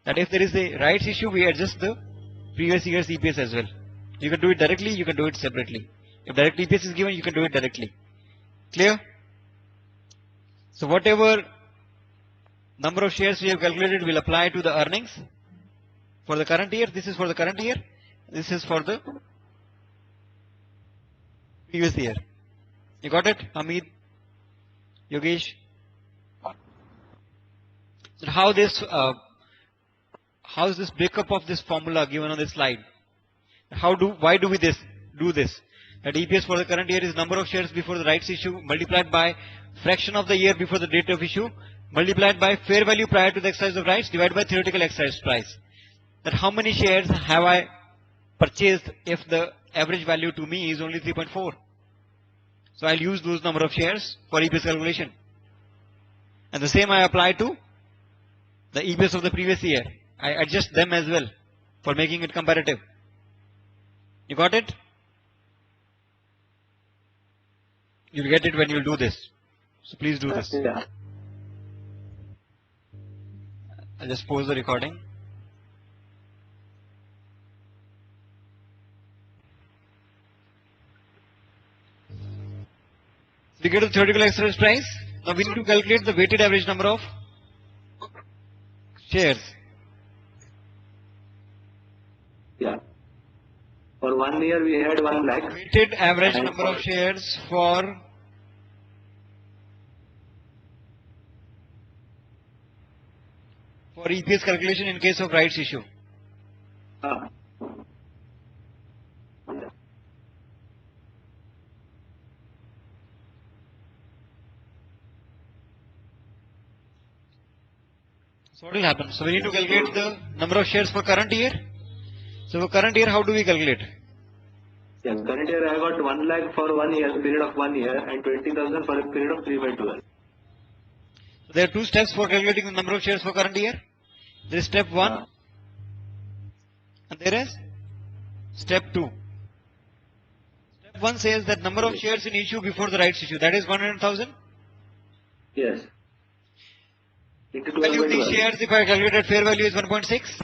Speaker 1: That if there is a rights issue, we adjust the previous year's EPS as well. You can do it directly, you can do it separately. If direct EPS is given, you can do it directly. Clear? So whatever number of shares we have calculated will apply to the earnings for the current year. This is for the current year. This is for the previous year. You got it, Amit, Yogesh? So how is this breakup of this formula given on this slide? Why do we do this? That EPS for the current year is number of shares before the rights issue multiplied by fraction of the year before the date of issue multiplied by fair value prior to the exercise of rights divided by theoretical exercise price. That how many shares have I purchased if the average value to me is only 3.4. So I'll use those number of shares for EPS calculation. And the same I apply to the EPS of the previous year. I adjust them as well for making it comparative. You got it? You'll get it when you'll do this. So please do this.
Speaker 3: Yeah.
Speaker 1: I'll just pause the recording. We get the theoretical exercise price. Now we need to calculate the weighted average number of shares.
Speaker 3: Yeah. For 1 year we had 1 lakh.
Speaker 1: Weighted average number of shares for EPS calculation in case of rights issue.
Speaker 3: Yeah.
Speaker 1: So what will happen? So we need to calculate the number of shares for current year. So for current year, how do we calculate?
Speaker 3: Yeah, current year I got 1 lakh for 1 year, period of 1 year, and 20,000 for a period of 3 by 12.
Speaker 1: So there are 2 steps for calculating the number of shares for current year. There is step 1 and there is step 2. Step 1 says that number of shares in issue before the rights issue, that is 100,000.
Speaker 3: Yes. Into 12
Speaker 1: Value
Speaker 3: by
Speaker 1: of these
Speaker 3: 12.
Speaker 1: shares, if I calculate at fair value, is 1.6.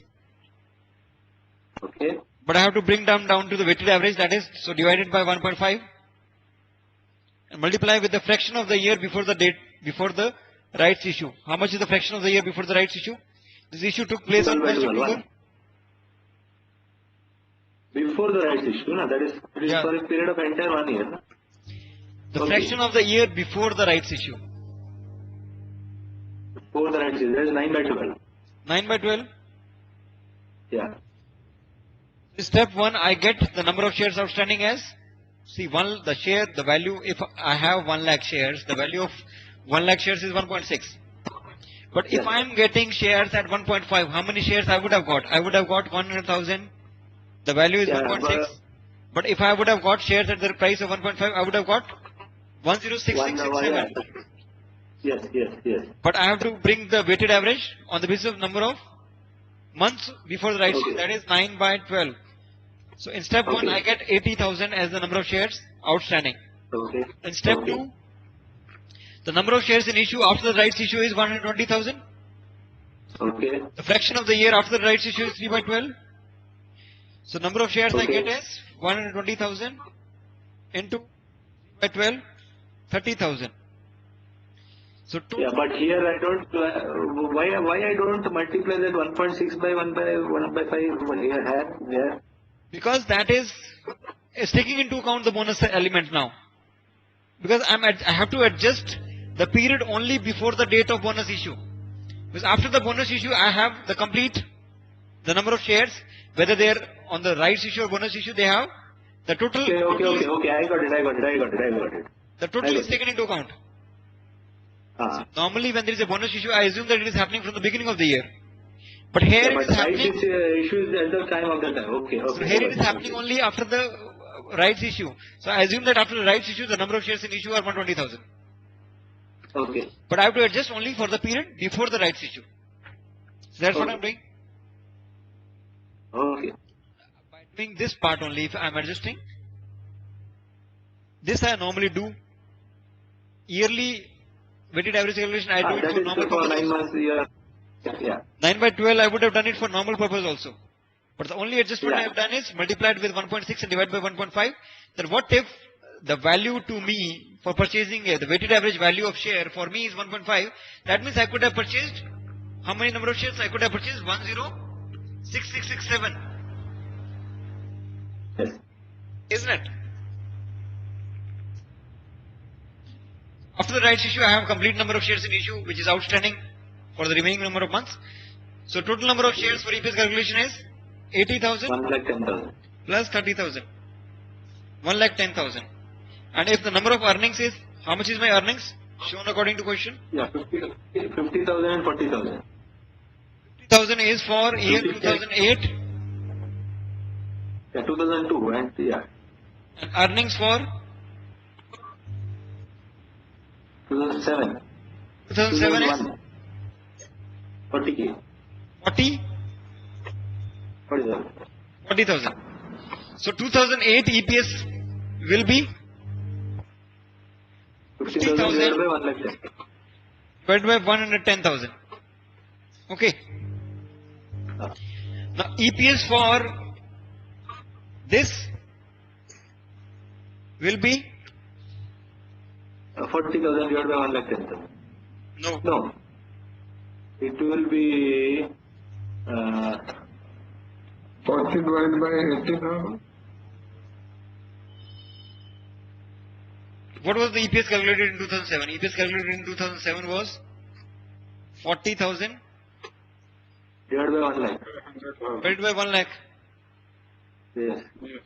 Speaker 3: Okay.
Speaker 1: But I have to bring down to the weighted average, that is, so divided by 1.5 and multiply with the fraction of the year before the rights issue. How much is the fraction of the year before the rights issue? This issue took place on 1st October.
Speaker 3: Before the rights issue, no? That is
Speaker 1: Yeah.
Speaker 3: for a period of entire 1 year. No?
Speaker 1: The
Speaker 3: Okay.
Speaker 1: fraction of the year before the rights issue.
Speaker 3: Before the rights issue, that is 9 by 12.
Speaker 1: 9 by 12.
Speaker 3: Yeah.
Speaker 1: Step 1, I get the number of shares outstanding as, see, the value, if I have 1 lakh shares, the value of 1 lakh shares is 1.6. But if
Speaker 3: Yes.
Speaker 1: I am getting shares at 1.5, how many shares I would have got? I would have got 100,000. The value is
Speaker 3: Yeah,
Speaker 1: 1.6. But if I would have got shares at the price of 1.5, I would have got 106,667.
Speaker 3: Yes.
Speaker 1: But I have to bring the weighted average on the basis of number of months before the rights issue,
Speaker 3: Okay.
Speaker 1: that is 9 by 12. So in step 1,
Speaker 3: Okay.
Speaker 1: I get 80,000 as the number of shares outstanding.
Speaker 3: Okay.
Speaker 1: In step
Speaker 3: Okay.
Speaker 1: 2, the number of shares in issue after the rights issue is 120,000.
Speaker 3: Okay.
Speaker 1: The fraction of the year after the rights issue is 3 by 12. So number of shares I
Speaker 3: Okay.
Speaker 1: get is 120,000 into 3 by 12, 30,000. So
Speaker 3: Yeah, but here I don't. Why I don't multiply that 1.6 by 1 by 5 here?
Speaker 1: because that is taking into account the bonus element now. Because I have to adjust the period only before the date of bonus issue. Because after the bonus issue, I have the number of shares, whether they are on the rights issue or bonus issue, they have the total.
Speaker 3: Okay. I got it.
Speaker 1: The total is taken into account. Normally, when there is a bonus issue, I assume that it is happening from the beginning of the year. But here it
Speaker 3: but
Speaker 1: is
Speaker 3: rights
Speaker 1: happening.
Speaker 3: issue is at the time of the time. Okay.
Speaker 1: So here it is happening only after the rights issue. So I assume that after the rights issue, the number of shares in issue are 120,000.
Speaker 3: Okay.
Speaker 1: But I have to adjust only for the period before the rights issue. So that's what
Speaker 3: Okay.
Speaker 1: I'm doing.
Speaker 3: Okay.
Speaker 1: By doing this part only, if I'm adjusting, this I normally do. Yearly weighted average calculation, I do it
Speaker 3: That
Speaker 1: for
Speaker 3: is
Speaker 1: normal
Speaker 3: for
Speaker 1: purpose
Speaker 3: 9
Speaker 1: also.
Speaker 3: months. Yeah.
Speaker 1: 9 by 12, I would have done it for normal purpose also. But the only adjustment I
Speaker 3: Yeah.
Speaker 1: have done is multiplied with 1.6 and divided by 1.5. Then what if the value to me for purchasing the weighted average value of share for me is 1.5? That means I could have purchased, how many number of shares I could have purchased? 106667.
Speaker 3: Yes.
Speaker 1: Isn't it? After the rights issue, I have complete number of shares in issue which is outstanding for the remaining number of months. So total number of shares for EPS calculation is 80,000
Speaker 3: 1,10,000.
Speaker 1: plus 30,000. 1,10,000. And if the number of earnings is, how much is my earnings? Shown according to question.
Speaker 3: Yeah. 50,000 and 40,000.
Speaker 1: 50,000 is for year 2008
Speaker 3: Yeah. 2002 and yeah.
Speaker 1: and earnings for
Speaker 3: 2007.
Speaker 1: 2007 is
Speaker 3: 2001. 40K. 47.
Speaker 1: 40,000. So 2008 EPS will be
Speaker 3: 50,000 divided by 1,10,000.
Speaker 1: divided by 110,000. Okay. Now EPS for this will be
Speaker 3: 40,000 divided by 1,10,000.
Speaker 1: no.
Speaker 3: No. It will be
Speaker 2: 40 divided by 80,000.
Speaker 1: What was the EPS calculated in 2007? EPS calculated in 2007 was 40,000
Speaker 3: divided by 1 lakh.
Speaker 2: 100,000.
Speaker 1: divided by 1 lakh.
Speaker 3: Yes.
Speaker 2: Yes.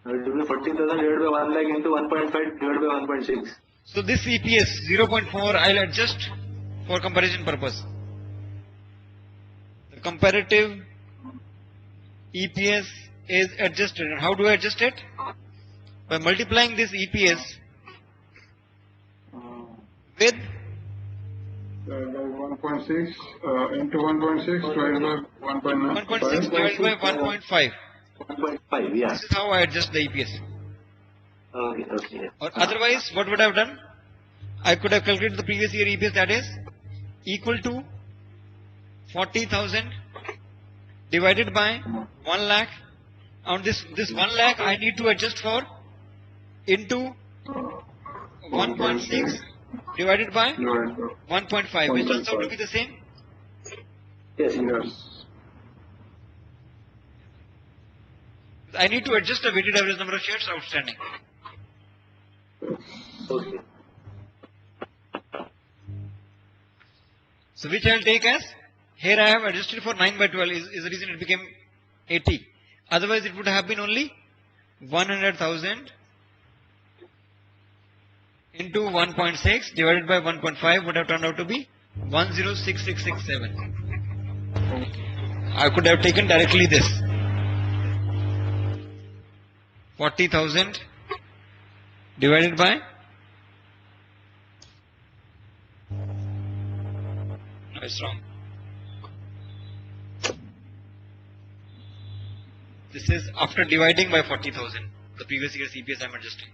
Speaker 3: It will be 40,000 divided by 1 lakh into 1.5 divided by 1.6.
Speaker 1: So this EPS 0.4 I'll adjust for comparison purpose. The comparative EPS is adjusted. And how do I adjust it? By multiplying this EPS with
Speaker 2: 1.6 into 1.6 divided by 1.9.
Speaker 1: 1.6 divided by 1.5.
Speaker 3: 1.5, yeah.
Speaker 1: This is how I adjust the EPS.
Speaker 3: Okay, okay.
Speaker 1: Or otherwise, what would I have done? I could have calculated the previous year EPS, that is equal to 40,000 divided by 1 lakh. On this 1 lakh I need to adjust for into 1.6 divided by 1.5, which turns out to be the same.
Speaker 3: Yes.
Speaker 2: Yes.
Speaker 1: I need to adjust the weighted average number of shares outstanding.
Speaker 3: Okay.
Speaker 1: So which I will take as, here I have adjusted for 9 by 12 is the reason it became 80. Otherwise it would have been only 100,000 into 1.6 divided by 1.5 would have turned out to be 106667. I could have taken directly this 40,000 divided by, no, it's wrong. This is after dividing by 40,000. The previous year's EPS I am adjusting.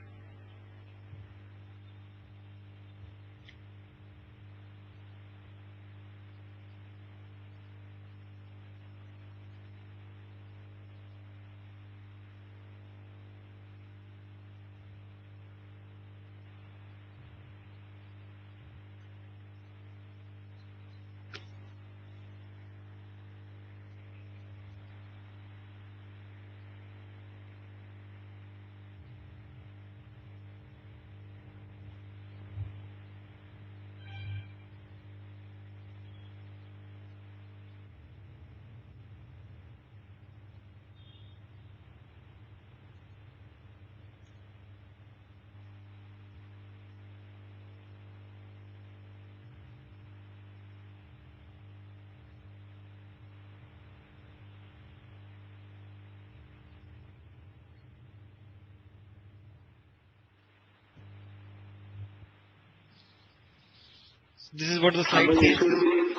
Speaker 1: This is what the slide
Speaker 3: It
Speaker 1: says.
Speaker 3: should be,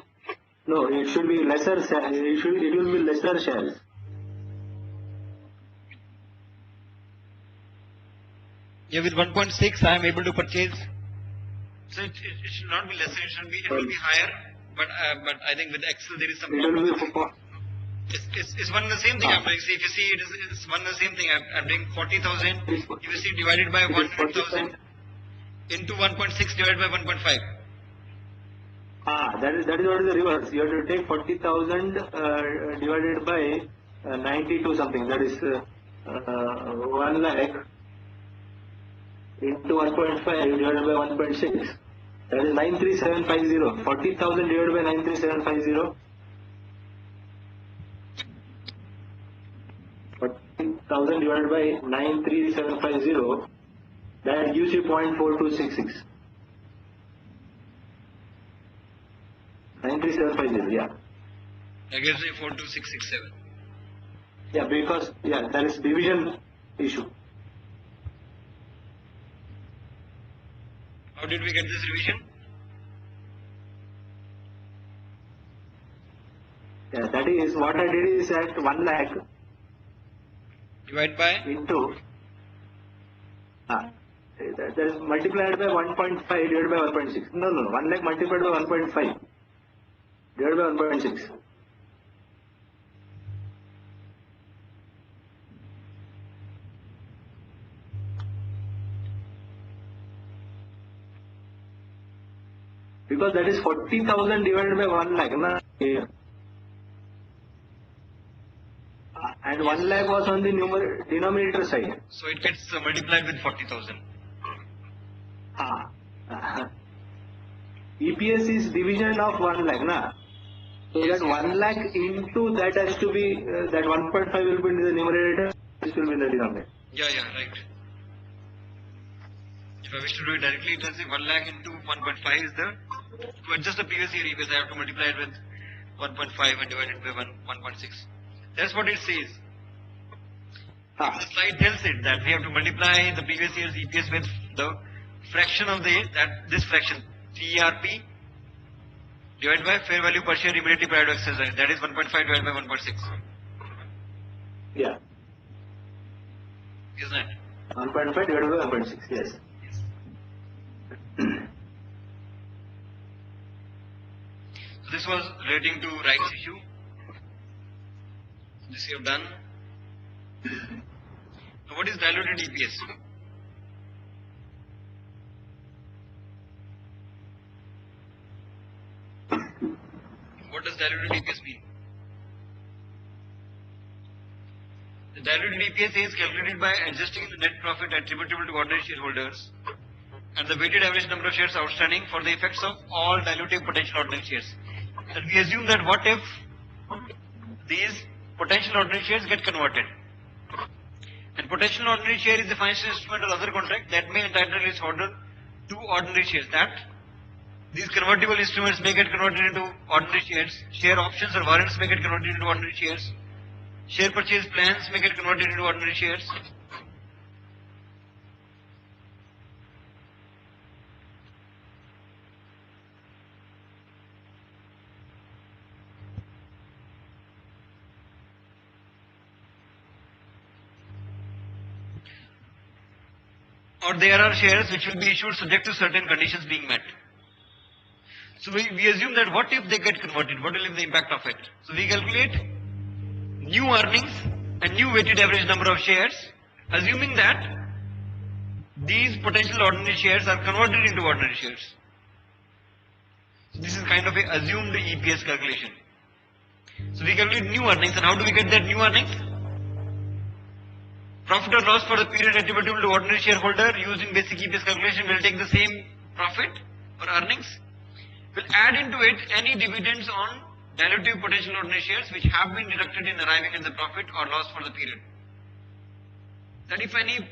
Speaker 3: no, it should be lesser, it will be lesser shares.
Speaker 1: Yeah, with 1.6 I am able to purchase. So it should not be lesser, it will be higher. But I think with Excel there is some.
Speaker 3: It will be
Speaker 1: It's one and the same thing I'm doing. See, if you see, it's one and the same thing. I'm doing 40,000. If you see, divided by 100,000 into 1.6 divided by 1.5.
Speaker 3: That is what is the reverse. You have to take 40,000 divided by 92 something. That is 1 lakh into 1.5 divided by 1.6. That is 93750. 40,000 divided by 93750. 40,000 divided by 93750. That gives you 0.4266. 93750, yeah.
Speaker 1: That gives me 42667.
Speaker 3: Yeah, because there is division issue.
Speaker 1: How did we get this revision?
Speaker 3: Yeah, that is what I did is at 1 lakh
Speaker 1: Divide by?
Speaker 3: into that is multiplied by 1.5 divided by 1.6. No, 1 lakh multiplied by 1.5 divided by 1.6. Because that is 40,000 divided by 1 lakh. And 1 lakh was on the denominator side.
Speaker 1: So it gets multiplied with 40,000.
Speaker 3: EPS is division of 1 lakh, na? So that 1 lakh into that has to be, that 1.5 will be in the numerator, this will be in the denominator.
Speaker 1: Yeah, right. If I wish to do it directly, it will say 1 lakh into 1.5 is the, to adjust the previous year EPS, I have to multiply it with 1.5 and divide it by 1.6. That's what it says. The slide tells it that we have to multiply the previous year's EPS with the fraction of this fraction, TERP, divided by fair value per share immediately prior to exercise. That is 1.5 divided by 1.6.
Speaker 3: Yeah.
Speaker 1: Isn't it?
Speaker 3: 1.5 divided by 1.6, yes.
Speaker 1: So this was relating to rights issue. This you have done. Now what is diluted EPS? What does diluted EPS mean? The diluted EPS is calculated by adjusting the net profit attributable to ordinary shareholders and the weighted average number of shares outstanding for the effects of all dilutive potential ordinary shares. And we assume that what if these potential ordinary shares get converted? And potential ordinary share is the financial instrument or other contract that may entitle its holder to ordinary shares. That these convertible instruments may get converted into ordinary shares. Share options or warrants may get converted into ordinary shares. Share purchase plans may get converted into ordinary shares. Or there are shares which will be issued subject to certain conditions being met. So we assume that what if they get converted? What will be the impact of it? So we calculate new earnings and new weighted average number of shares, assuming that these potential ordinary shares are converted into ordinary shares. So this is kind of a assumed EPS calculation. So we calculate new earnings, and how do we get that new earnings? Profit or loss for the period attributable to ordinary shareholder using basic EPS calculation will take the same profit or earnings. We'll add into it any dividends on dilutive potential ordinary shares which have been deducted in arriving at the profit or loss for the period. That if any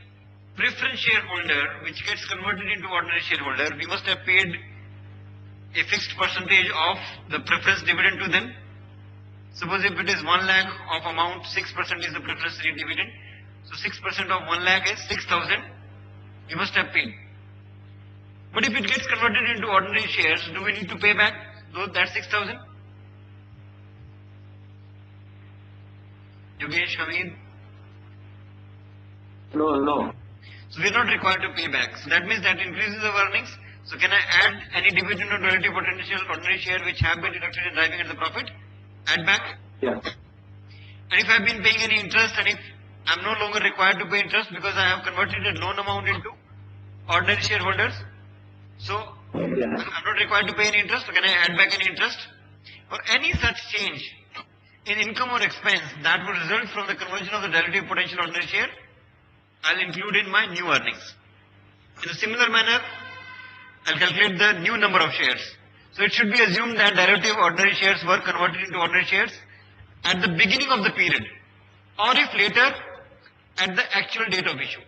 Speaker 1: preference shareholder which gets converted into ordinary shareholder, we must have paid a fixed percentage of the preference dividend to them. Suppose if it is 1 lakh of amount, 6% is the preference dividend. So 6% of 1 lakh is 6,000 you must have paid. But if it gets converted into ordinary shares, do we need to pay back that 6,000? Yogesh, Hamid?
Speaker 3: No.
Speaker 1: So we are not required to pay back. So that means that increases our earnings. So can I add any dividend or relative potential ordinary share which have been deducted in driving at the profit? Add back?
Speaker 3: Yeah.
Speaker 1: And if I have been paying any interest and if I am no longer required to pay interest because I have converted a loan amount into ordinary shareholders, so
Speaker 3: Yeah.
Speaker 1: I am not required to pay any interest, so can I add back any interest? Or any such change in income or expense that would result from the conversion of the dilutive potential ordinary share, I will include in my new earnings. In a similar manner, I will calculate the new number of shares. So it should be assumed that dilutive ordinary shares were converted into ordinary shares at the beginning of the period, or if later, at the actual date of issue.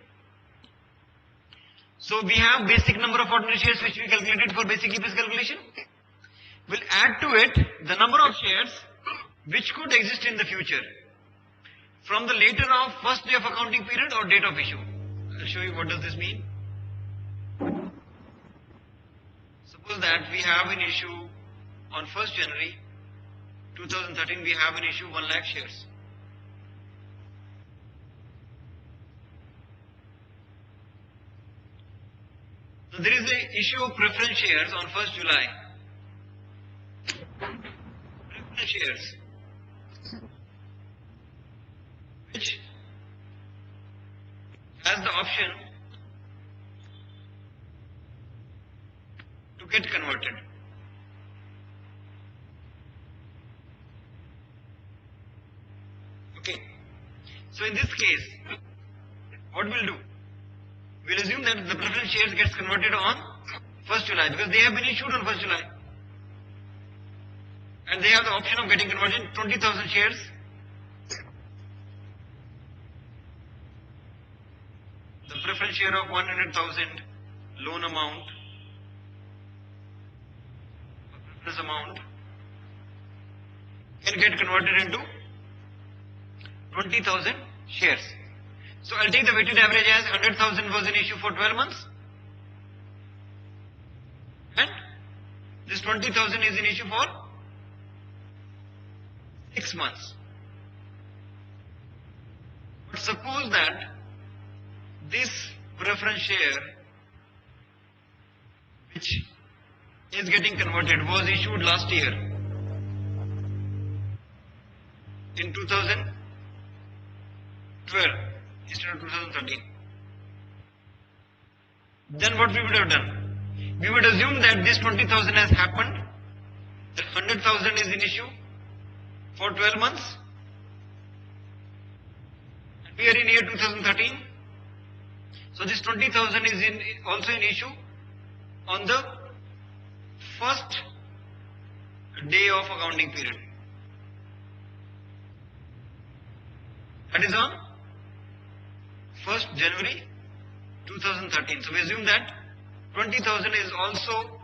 Speaker 1: So we have basic number of ordinary shares which we calculated for basic EPS calculation. We'll add to it the number of shares which could exist in the future from the later of first day of accounting period or date of issue. I'll show you what does this mean. Suppose that we have an issue on 1st January 2013, we have an issue 1 lakh shares. So there is a issue of preference shares on 1st July. Preference shares, which has the option to get converted. Okay. So in this case, what we'll do? We'll assume that the preference shares gets converted on 1st July because they have been issued on 1st July. And they have the option of getting converted 20,000 shares. The preference share of 100,000 loan amount, preference amount, can get converted into 20,000 shares. So I'll take the weighted average as 100,000 was in issue for 12 months. And this 20,000 is in issue for 6 months. But suppose that this preference share which is getting converted was issued last year in 2012 instead of 2013. Then what we would have done? We would assume that this 20,000 has happened, that 100,000 is in issue for 12 months. And we are in year 2013. So this 20,000 is also in issue on the first day of accounting period. That is on 1st January 2013. So we assume that 20,000 is also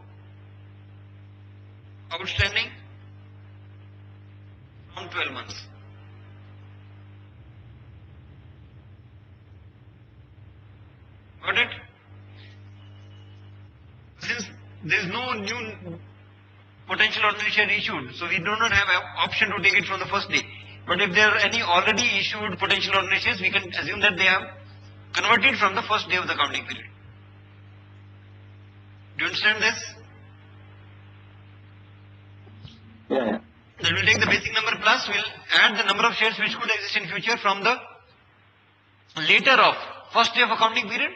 Speaker 1: outstanding from 12 months. Got it? Since there is no new potential ordinary share issued, so we do not have an option to take it from the first day. But if there are any already issued potential ordinary shares, we can assume that they have converted from the first day of the accounting period. Do you understand this?
Speaker 3: Yeah.
Speaker 1: Then we'll take the basic number plus, we'll add the number of shares which could exist in future from the later of first day of accounting period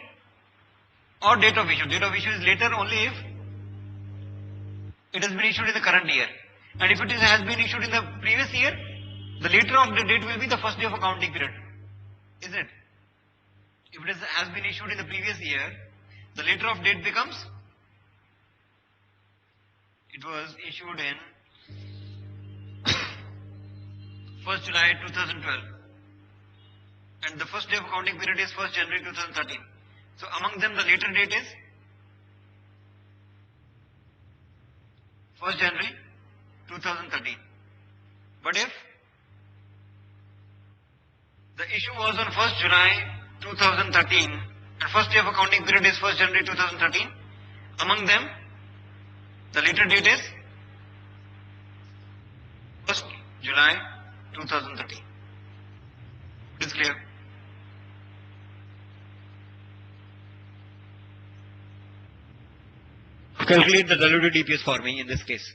Speaker 1: or date of issue. Date of issue is later only if it has been issued in the current year. And if it has been issued in the previous year, the later of the date will be the first day of accounting period. Isn't it? If it has been issued in the previous year, the later of date becomes, it was issued in 1st July 2012. And the first day of accounting period is 1st January 2013. So among them the later date is 1st January 2013. But if the issue was on 1st July 2013 and first day of accounting period is 1st January 2013, Among them, the later date is 1st July 2013. It is clear. Calculate the diluted EPS for me in this case.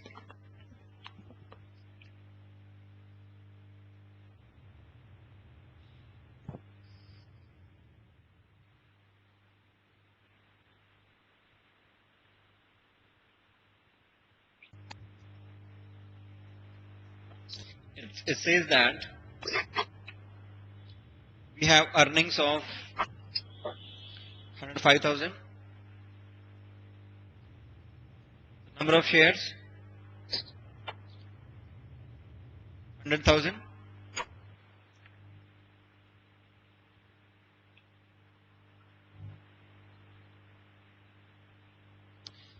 Speaker 1: It says that we have earnings of 105,000. Number of shares 100,000.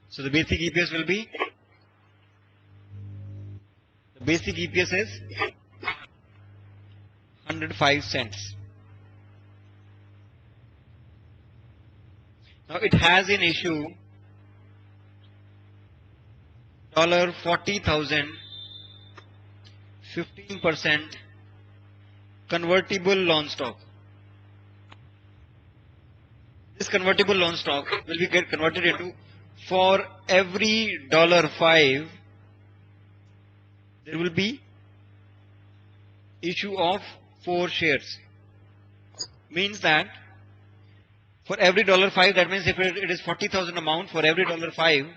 Speaker 1: So the basic EPS will be, the basic EPS is 105 cents. Now it has an issue $40,000, 15% convertible loan stock. This convertible loan stock will be get converted into, for every $5 there will be issue of 4 shares. Means that for every $5, that means if it is 40,000 amount, for every $5,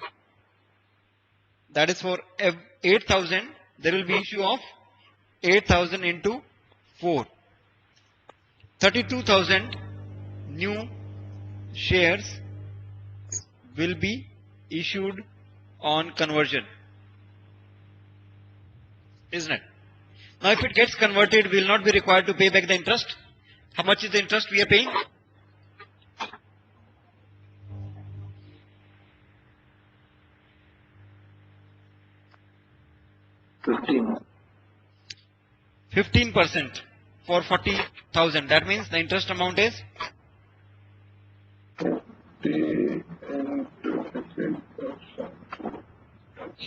Speaker 1: that is for 8,000, there will be issue of 8,000 into 4. 32,000 new shares will be issued on conversion. Isn't it? Now if it gets converted, we will not be required to pay back the interest. How much is the interest we are paying? 15% for 40,000. That means the interest amount is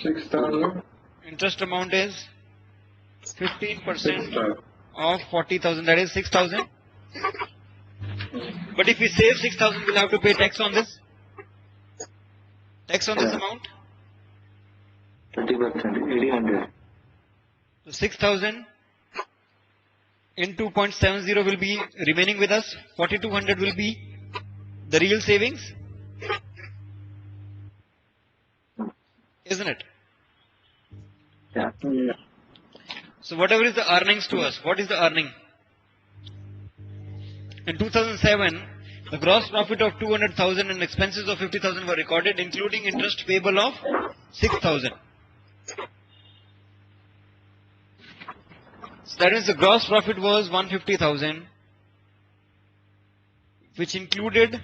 Speaker 2: 6,000.
Speaker 1: Interest amount is 15% of 40,000. That is 6,000. But if we save 6,000, we'll have to pay tax on this. Tax on this amount.
Speaker 3: 30%, 1,800.
Speaker 1: So 6,000 into 0.70 will be remaining with us. 4,200 will be the real savings. Isn't it?
Speaker 3: Yeah.
Speaker 1: So whatever is the earnings to us, what is the earning? In 2007, the gross profit of 200,000 and expenses of 50,000 were recorded, including interest payable of 6,000. So that is, the gross profit was 150,000, which included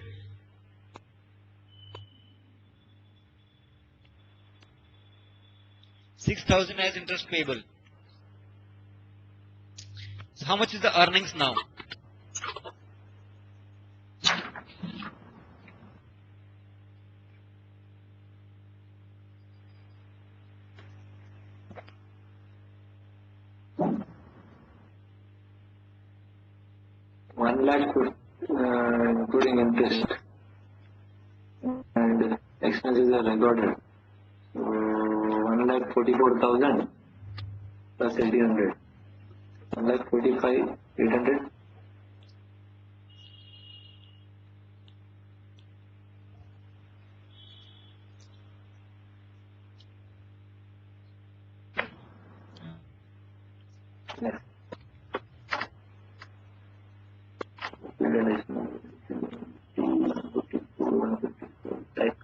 Speaker 1: 6,000 as interest payable. So how much is the earnings now?
Speaker 3: One lakh, including interest and expenses are recorded. So 1,44,000 plus 1,800. 1,45,800. Yes. Tax.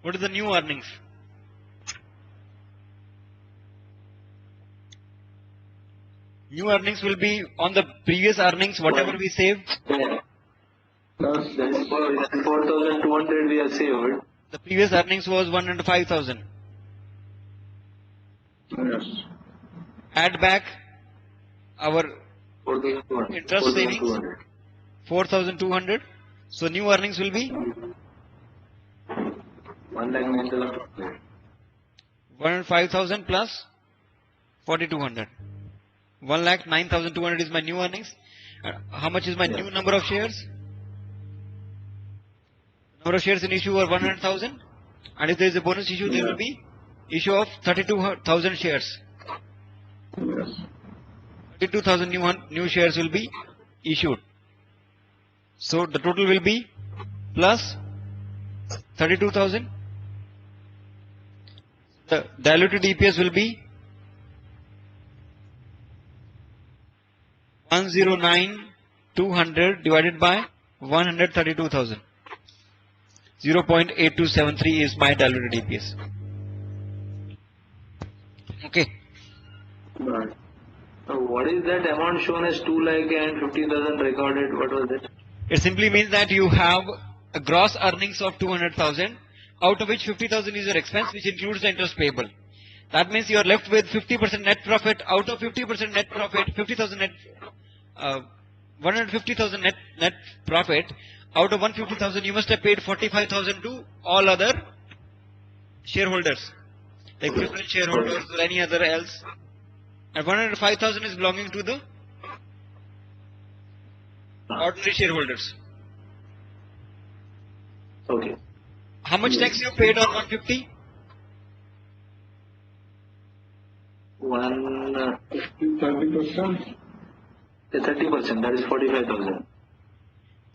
Speaker 1: What is the new earnings? New earnings will be on the previous earnings, whatever we saved.
Speaker 3: Yeah.
Speaker 2: Plus
Speaker 3: That is 4,200 we have saved.
Speaker 1: The previous earnings was 105,000.
Speaker 2: yes.
Speaker 1: Add back our
Speaker 3: 4,200.
Speaker 1: interest savings
Speaker 3: 4,200.
Speaker 1: 4,200. So new earnings will be
Speaker 3: 1,09,200.
Speaker 1: 105,000 plus 4,200. 1,09,200 is my new earnings. How much is my new number of shares? Number of shares in issue are 100,000, and if there is a bonus issue, there will be issue of 32,000 shares.
Speaker 2: Yes.
Speaker 1: 32,000 new shares will be issued. So the total will be plus 32,000. The diluted EPS will be 109,200 divided by 132,000. 0.8273 is my diluted EPS. Okay.
Speaker 2: Right.
Speaker 3: So what is that amount shown as 2 lakh and 15,000 recorded? What was it?
Speaker 1: It simply means that you have a gross earnings of 200,000, out of which 50,000 is your expense, which includes the interest payable. That means you are left with 50% net profit. Out of 50% net profit, 50,000 net, 150,000 net profit. Out of 150,000, you must have paid 45,000 to all other shareholders, like preferred shareholders or any other else. And 105,000 is belonging to the ordinary shareholders.
Speaker 3: Okay.
Speaker 1: How much tax you paid on 150?
Speaker 2: 30%.
Speaker 3: 30%, that is 45,000.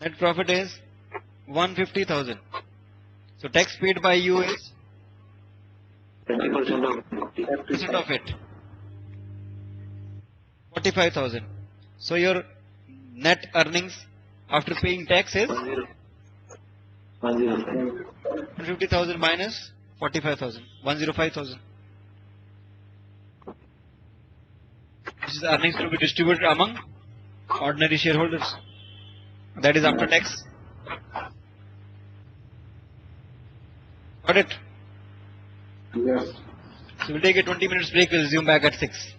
Speaker 1: Net profit is 150,000. So tax paid by you is
Speaker 3: 30% of
Speaker 1: 30% of it, 45,000. So your net earnings after paying tax is
Speaker 3: 105.
Speaker 1: 150,000 minus 45,000, 105,000. This is the earnings to be distributed among ordinary shareholders. That is after tax. Got it?
Speaker 2: Yes.
Speaker 1: So we'll take a 20 minutes break. We'll resume back at 6.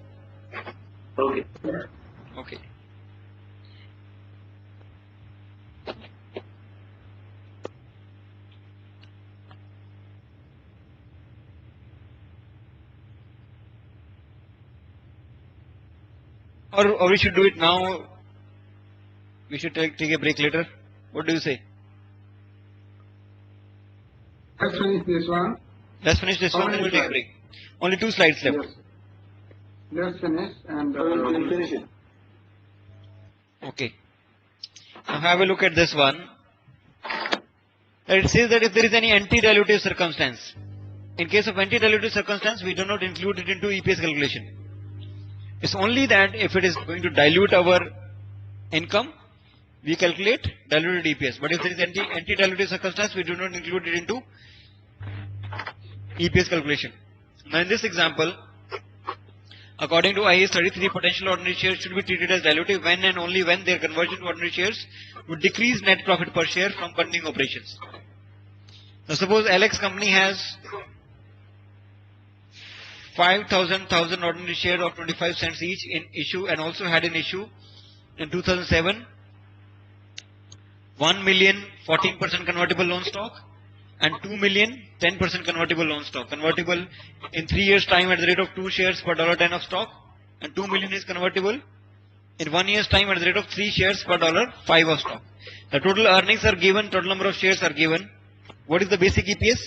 Speaker 3: Okay.
Speaker 1: Okay. Or we should do it now. We should take a break later. What do you say?
Speaker 2: Let's finish this one.
Speaker 1: Let's finish this one and we'll take a break. Only 2 slides left.
Speaker 2: Yes. Let's finish and
Speaker 3: We'll finish it.
Speaker 1: Okay. Now have a look at this one. It says that if there is any anti-dilutive circumstance, in case of anti-dilutive circumstance, we do not include it into EPS calculation. It's only that if it is going to dilute our income, we calculate diluted EPS. But if there is anti-dilutive circumstance, we do not include it into EPS calculation. Now in this example, according to IAS 33, potential ordinary shares should be treated as dilutive when and only when their conversion to ordinary shares would decrease net profit per share from continuing operations. Now suppose Alex company has 5,000 ordinary shares of 25 cents each in issue, and also had an issue in 2007, 1 million 14% convertible loan stock and 2 million 10% convertible loan stock. Convertible in 3 years time at the rate of 2 shares per $10 of stock, and 2 million is convertible in 1 year's time at the rate of 3 shares per $5 of stock. The total earnings are given, total number of shares are given. What is the basic EPS?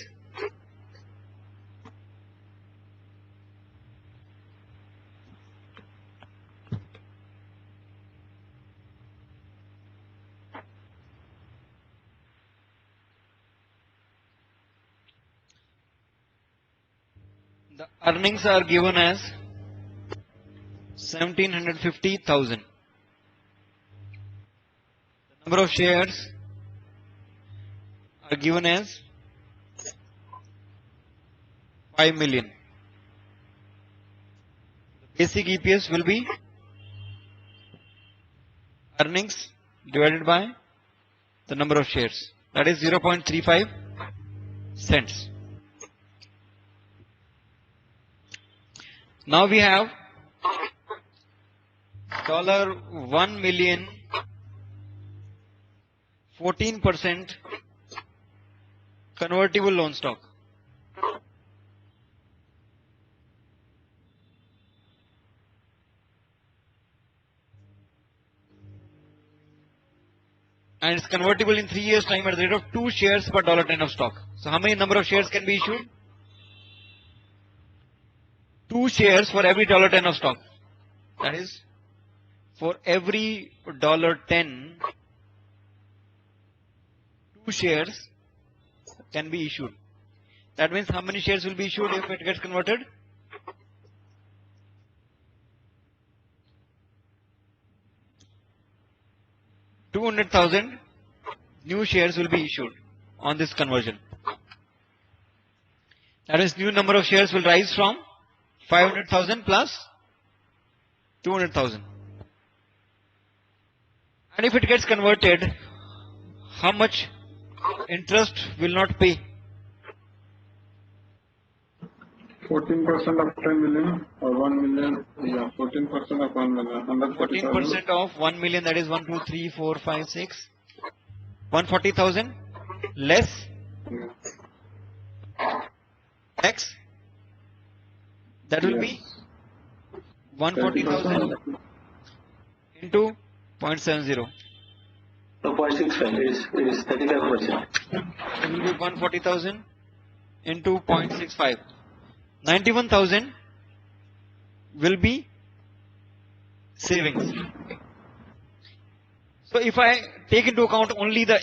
Speaker 1: The earnings are given as 1750,000. The number of shares are given as 5 million. The basic EPS will be earnings divided by the number of shares. That is 0.35 cents. Now we have $1 million 14% convertible loan stock. And it's convertible in 3 years time at the rate of 2 shares per $10 of stock. So how many number of shares can be issued? 2 shares for every $10 of stock. That is, for every $10, 2 shares can be issued. That means how many shares will be issued if it gets converted? 200,000 new shares will be issued on this conversion. That is, new number of shares will rise from 500,000 plus 200,000. And if it gets converted, how much interest will not pay?
Speaker 2: 14% of 10 million or 1 million. Yeah, 14% of 1 million.
Speaker 1: 14% of 1 million, that is 1, 2, 3, 4, 5, 6. 140,000 less tax. That will be 140,000 into 0.70.
Speaker 3: No, 0.65. It is 35%.
Speaker 1: It will be 140,000 into 0.65. 91,000 will be savings. So if I take into account only the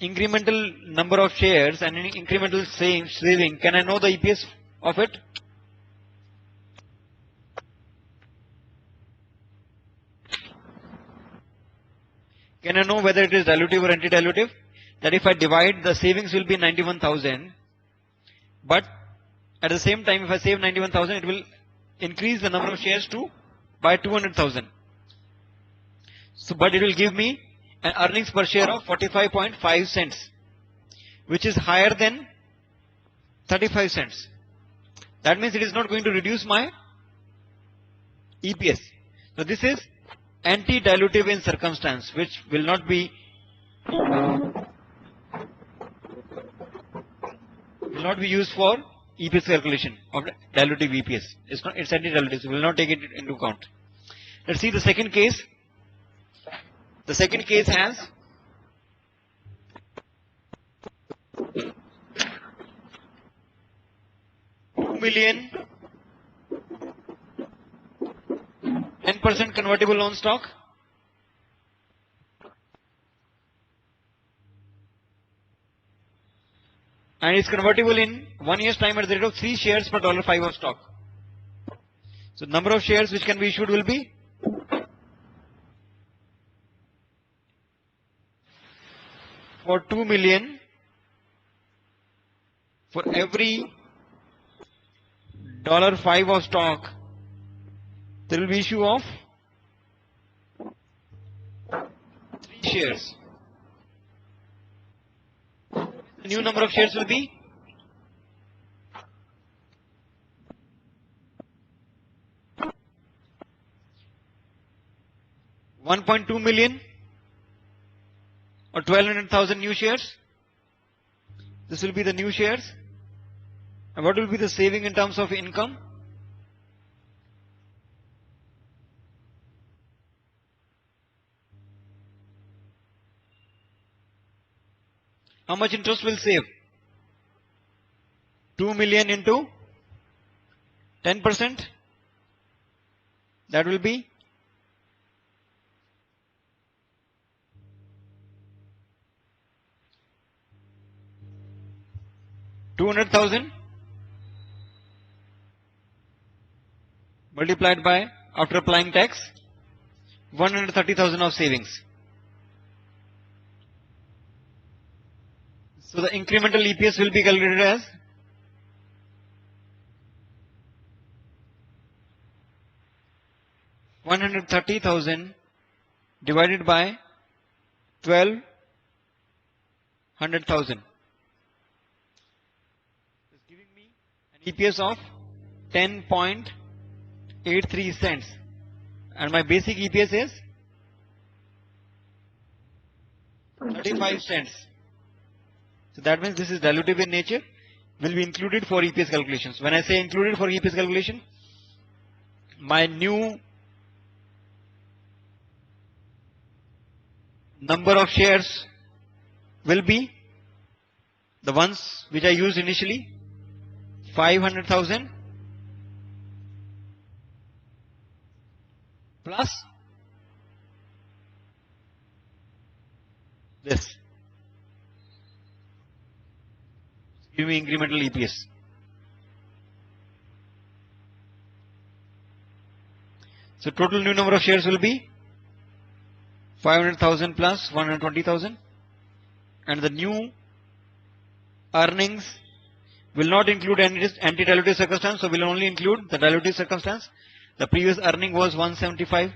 Speaker 1: incremental number of shares and any incremental saving, can I know the EPS of it? Can I know whether it is dilutive or anti-dilutive? That if I divide, the savings will be 91,000. But at the same time, if I save 91,000, it will increase the number of shares by 200,000. So, but it will give me an earnings per share of 45.5 cents, which is higher than 35 cents. That means it is not going to reduce my EPS. So this is anti-dilutive in circumstance, which will not be used for EPS calculation of dilutive EPS. It's anti-dilutive, so we will not take it into account. Let's see the second case. The second case has $2 million 10% convertible loan stock, and it's convertible in 1 year's time at the rate of 3 shares per $5 of stock. So number of shares which can be issued will be for 2 million, for every $5 of stock, there will be issue of 3 shares. The new number of shares will be 1.2 million or 1,200,000 new shares. This will be the new shares. And what will be the saving in terms of income? How much interest will save? 2 million into 10%. That will be 200,000 multiplied by, after applying tax, 130,000 of savings. So the incremental EPS will be calculated as $130,000 divided by 1,200,000. It's giving me an EPS of 10.5 83 cents. And my basic EPS is 35 cents. So that means this is dilutive in nature, will be included for EPS calculations. When I say included for EPS calculation, my new number of shares will be the ones which I used initially, 500,000 plus this. Give me incremental EPS. So total new number of shares will be 500,000 plus 120,000, and the new earnings will not include any anti-dilutive circumstance, so will only include the dilutive circumstance. The previous earning was 175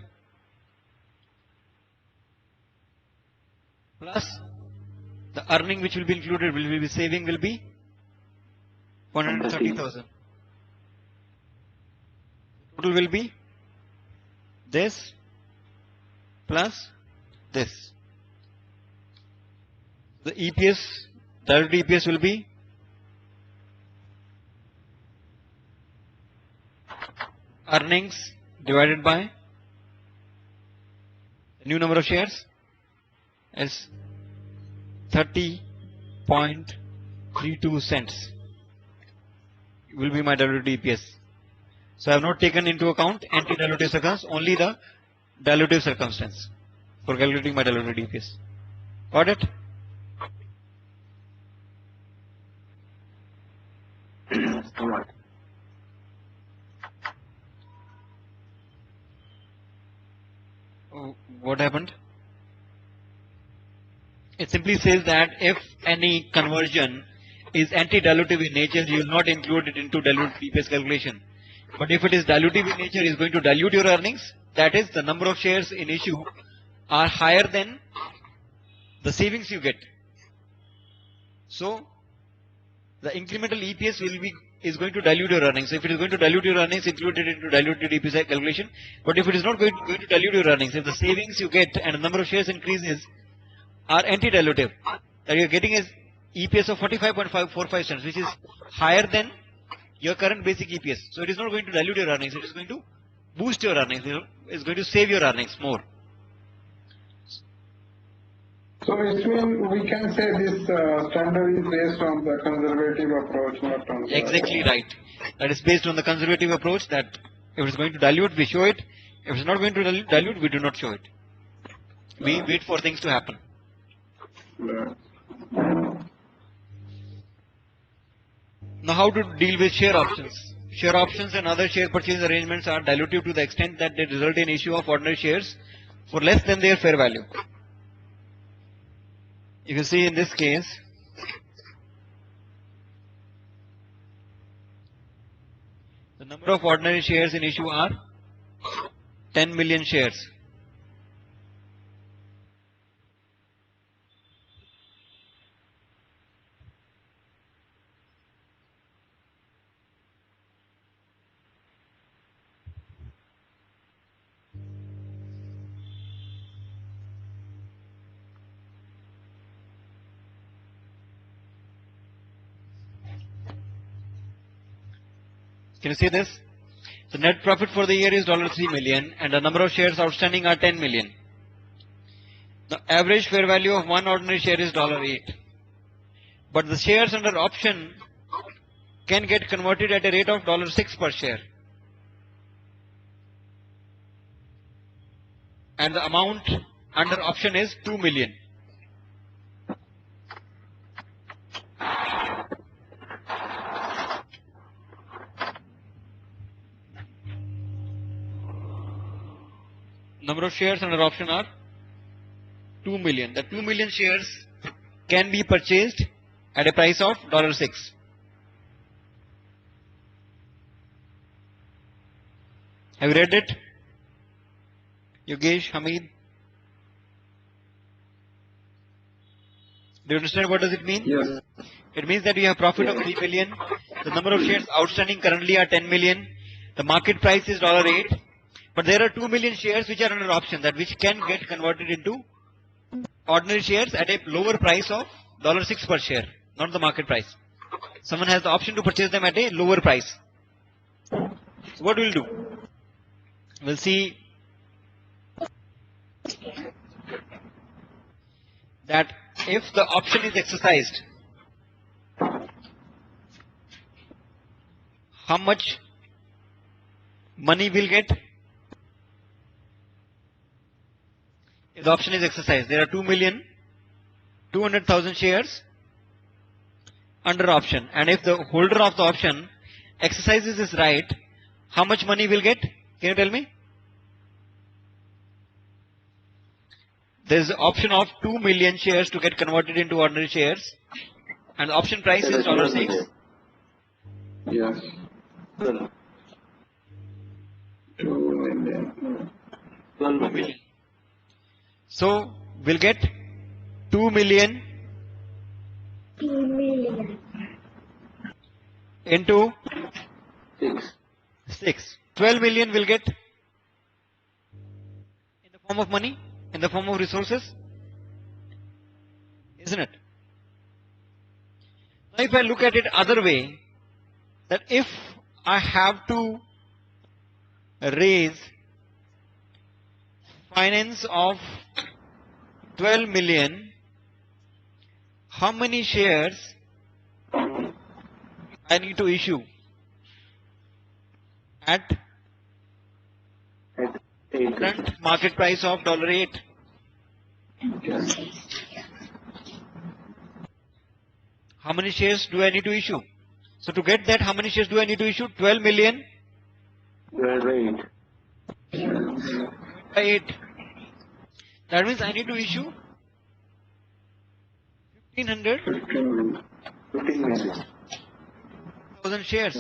Speaker 1: plus the earning which will be included, will be saving, will be 130,000. Total will be this plus this. The EPS, diluted EPS will be earnings divided by the new number of shares is 30.32 cents will be my diluted EPS. So I have not taken into account anti-dilutive circumstance, only the dilutive circumstance for calculating my diluted EPS. Got it? What happened? It simply says that if any conversion is anti-dilutive in nature, you will not include it into diluted EPS calculation. But if it is dilutive in nature, it is going to dilute your earnings. That is, the number of shares in issue are higher than the savings you get. So the incremental EPS is going to dilute your earnings. If it is going to dilute your earnings, include it into diluted EPS calculation. But if it is not going to dilute your earnings, if the savings you get and the number of shares increases are anti-dilutive, that you are getting is EPS of 45.545 cents, which is higher than your current basic EPS. So it is not going to dilute your earnings, it is going to boost your earnings, it is going to save your earnings more.
Speaker 2: So which means we can say this standard is based on the conservative approach, not on the...
Speaker 1: Exactly right. That is based on the conservative approach, that if it is going to dilute, we show it. If it is not going to dilute, we do not show it. We wait for things to happen.
Speaker 2: Yeah.
Speaker 1: Now how to deal with share options? Share options and other share purchase arrangements are dilutive to the extent that they result in issue of ordinary shares for less than their fair value. You can see in this case, the number of ordinary shares in issue are 10 million shares. Can you see this? The net profit for the year is $3 million and the number of shares outstanding are 10 million. The average fair value of one ordinary share is $8. But the shares under option can get converted at a rate of $6 per share. And the amount under option is 2 million. Number of shares under option are 2 million. The 2 million shares can be purchased at a price of $6. Have you read it? Yogesh, Hamid? Do you understand what does it mean?
Speaker 2: Yes.
Speaker 1: It means that you have profit of 3 million. The number of shares outstanding currently are 10 million. The market price is $8, but there are 2 million shares which are under option, that which can get converted into ordinary shares at a lower price of $6 per share, not the market price. Someone has the option to purchase them at a lower price. So what we'll do? We'll see that if the option is exercised, how much money we'll get? If the option is exercised, there are 2,200,000 shares under option, and if the holder of the option exercises his right, how much money we'll get? Can you tell me? There is the option of 2 million shares to get converted into ordinary shares, and the option price is $6.
Speaker 2: Yes. 2 million.
Speaker 3: 12 million.
Speaker 1: So we'll get 2 million into 6. 12 million will get in the form of money, in the form of resources, isn't it? Now if I look at it other way, that if I have to raise finance of 12 million, how many shares I need to issue at current market price of $8? How many shares do I need to issue? So to get that, how many shares do I need to issue? 12 million by 8. That means I need to issue 1,500,000 shares.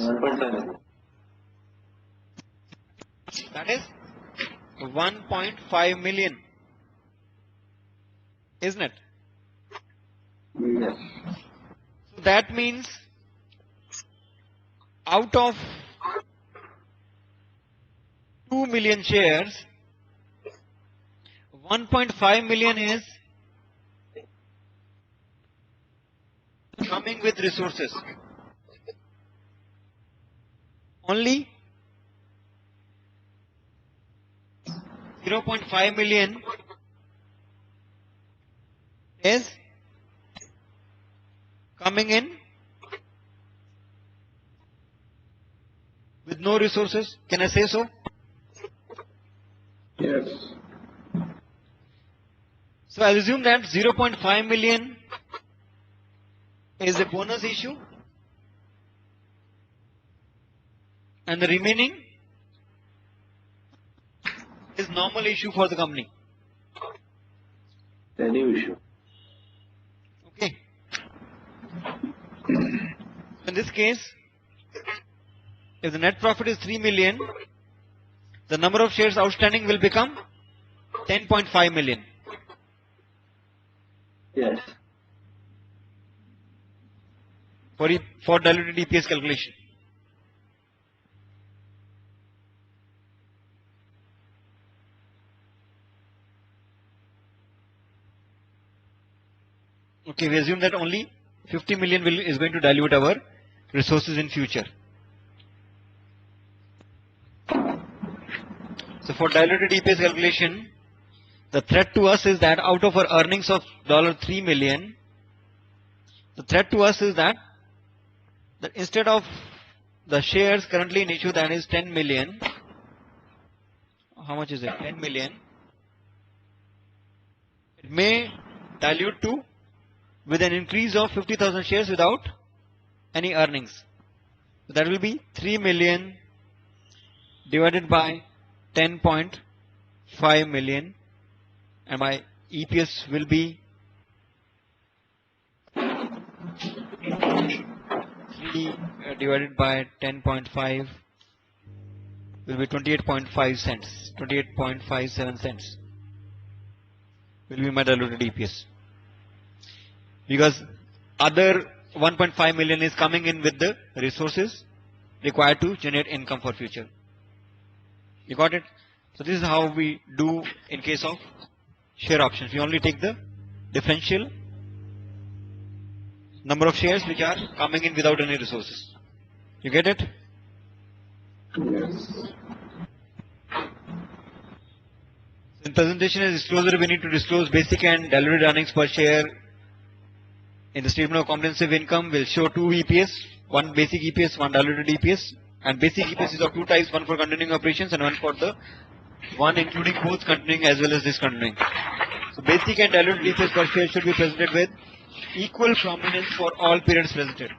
Speaker 1: That is 1.5 million. Isn't it?
Speaker 2: Yes.
Speaker 1: So that means out of 2 million shares, 1.5 million is coming with resources. Only 0.5 million is coming in with no resources. Can I say so?
Speaker 2: Yes.
Speaker 1: So I'll assume that 0.5 million is a bonus issue, and the remaining is normal issue for the company.
Speaker 3: Any issue.
Speaker 1: Okay. In this case, if the net profit is 3 million, the number of shares outstanding will become 10.5 million.
Speaker 3: Yes.
Speaker 1: For diluted EPS calculation. Okay, we assume that only 50 million is going to dilute our resources in future. So for diluted EPS calculation, the threat to us is that out of our earnings of $3 million, the threat to us is that instead of the shares currently in issue, that is 10 million, how much is it? 10 million. It may dilute to with an increase of 50,000 shares without any earnings. So that will be 3 million divided by 10.5 million, and my EPS will be 3 divided by 10.5 will be 28.5 cents, 28.57 cents will be my diluted EPS. Because other 1.5 million is coming in with the resources required to generate income for future. You got it? So this is how we do in case of share options. We only take the differential number of shares which are coming in without any resources. You get it?
Speaker 2: Yes.
Speaker 1: In presentation and disclosure, we need to disclose basic and diluted earnings per share. In the statement of comprehensive income, we'll show two EPS, one basic EPS, one diluted EPS. And basic EPS is of two types, one for continuing operations and one for the one including both continuing as well as discontinuing. So basic and diluted EPS per share should be presented with equal prominence for all periods presented.